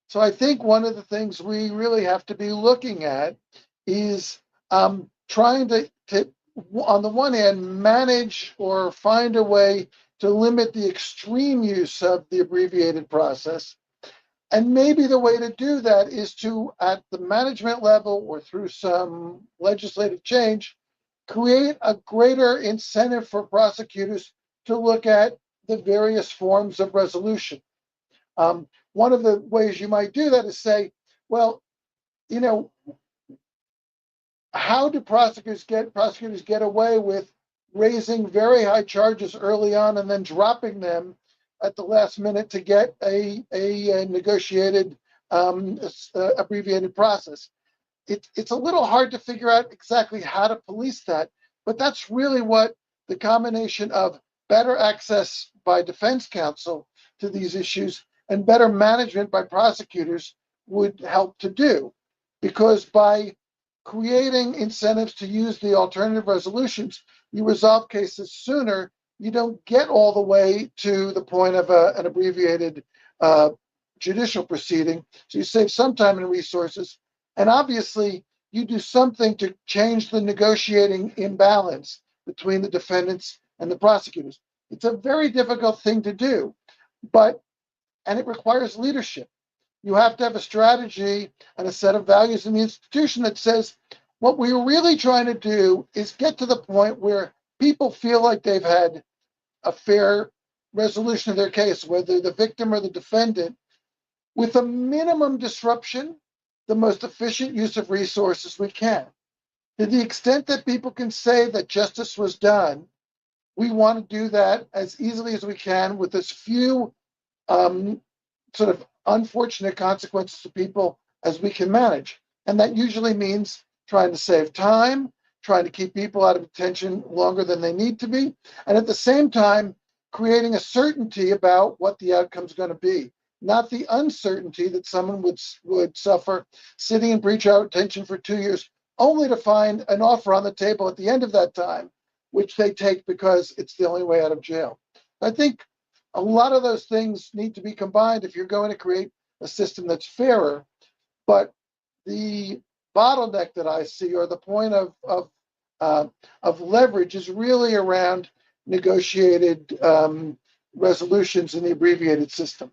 So I think one of the things we really have to be looking at is trying to, on the one hand, manage or find a way to limit the extreme use of the abbreviated process. And maybe the way to do that is to, at the management level or through some legislative change, create a greater incentive for prosecutors to look at the various forms of resolution. One of the ways you might do that is say, well, how do prosecutors get away with raising very high charges early on and then dropping them at the last minute to get a negotiated abbreviated process? It's a little hard to figure out exactly how to police that, but that's really what the combination of better access by defense counsel to these issues and better management by prosecutors would help to do. Because by creating incentives to use the alternative resolutions, you resolve cases sooner. You don't get all the way to the point of an abbreviated judicial proceeding. So you save some time and resources. And obviously, you do something to change the negotiating imbalance between the defendants and the prosecutors. It's a very difficult thing to do, and it requires leadership. You have to have a strategy and a set of values in the institution that says, what we're really trying to do is get to the point where people feel like they've had a fair resolution of their case, whether the victim or the defendant, with a minimum disruption, the most efficient use of resources we can. To the extent that people can say that justice was done, we want to do that as easily as we can with as few sort of unfortunate consequences to people as we can manage. And that usually means trying to save time, trying to keep people out of detention longer than they need to be, and at the same time, creating a certainty about what the outcome is going to be, not the uncertainty that someone would suffer sitting in pretrial detention for 2 years, only to find an offer on the table at the end of that time, which they take because it's the only way out of jail. I think a lot of those things need to be combined if you're going to create a system that's fairer. But bottleneck that I see, or the point of leverage, is really around negotiated resolutions in the abbreviated system.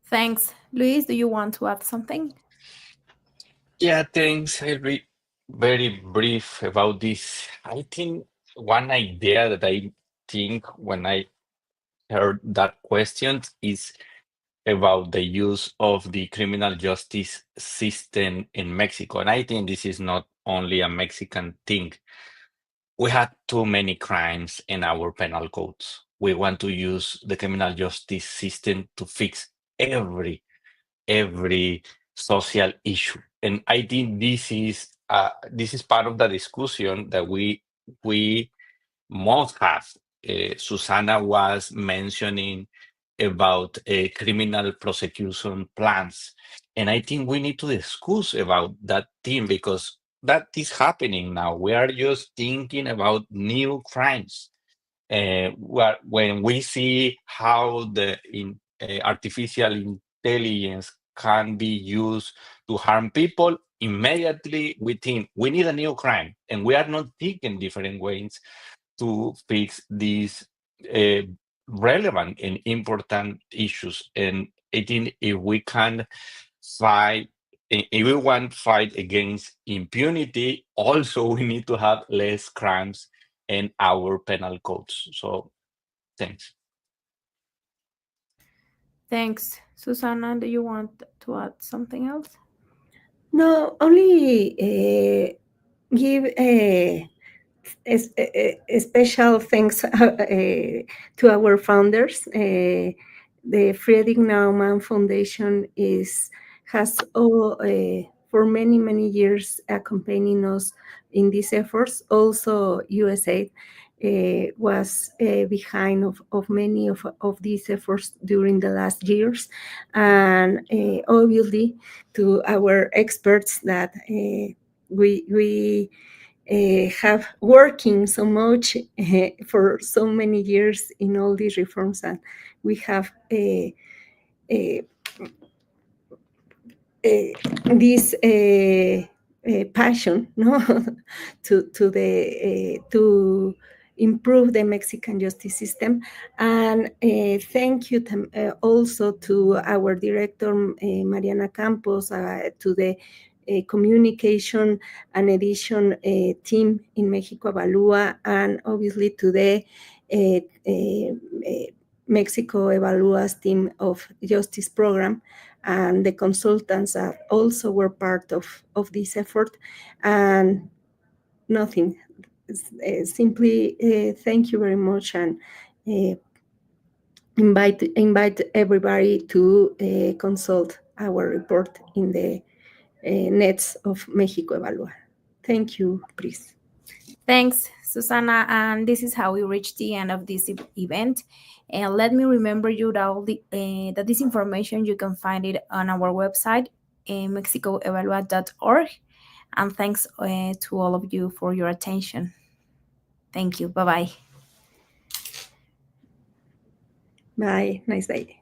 Thanks. Luis, do you want to add something? Yeah, thanks. I'll be very brief about this. I think one idea that I think when I heard that question is about the use of the criminal justice system in Mexico. And I think this is not only a Mexican thing. We had too many crimes in our penal codes. We want to use the criminal justice system to fix every social issue. And I think this is part of the discussion that we must have. Susanna was mentioning about criminal prosecution plans, and I think we need to discuss about that thing because that is happening now. We are just thinking about new crimes when we see how artificial intelligence can be used to harm people, immediately we think we need a new crime, and we are not thinking different ways to fix these uh, relevant and important issues. And I think if we can fight, if we want to fight against impunity, also we need to have less crimes in our penal codes. So thanks. Thanks. Susanna, do you want to add something else? No, only give special thanks to our founders. The Friedrich Naumann Foundation has for many years accompanying us in these efforts. Also, USA was behind of many of these efforts during the last years, and obviously to our experts that we have working so much for so many years in all these reforms, and we have uh, this passion, no, to improve the Mexican justice system. And thank you also to our director Mariana Campos, to the communication and edition team in Mexico Evalúa, and obviously to the Mexico Evalúa's team of justice program, and the consultants that also were part of this effort. And nothing, simply thank you very much, and invite everybody to consult our report in the nets of Mexico Evalúa. Thank you, please. Thanks, Susanna. And this is how we reach the end of this event. And let me remember you that this information, you can find it on our website, mexicoevalua.org. And thanks to all of you for your attention. Thank you. Bye-bye. Bye. Nice day.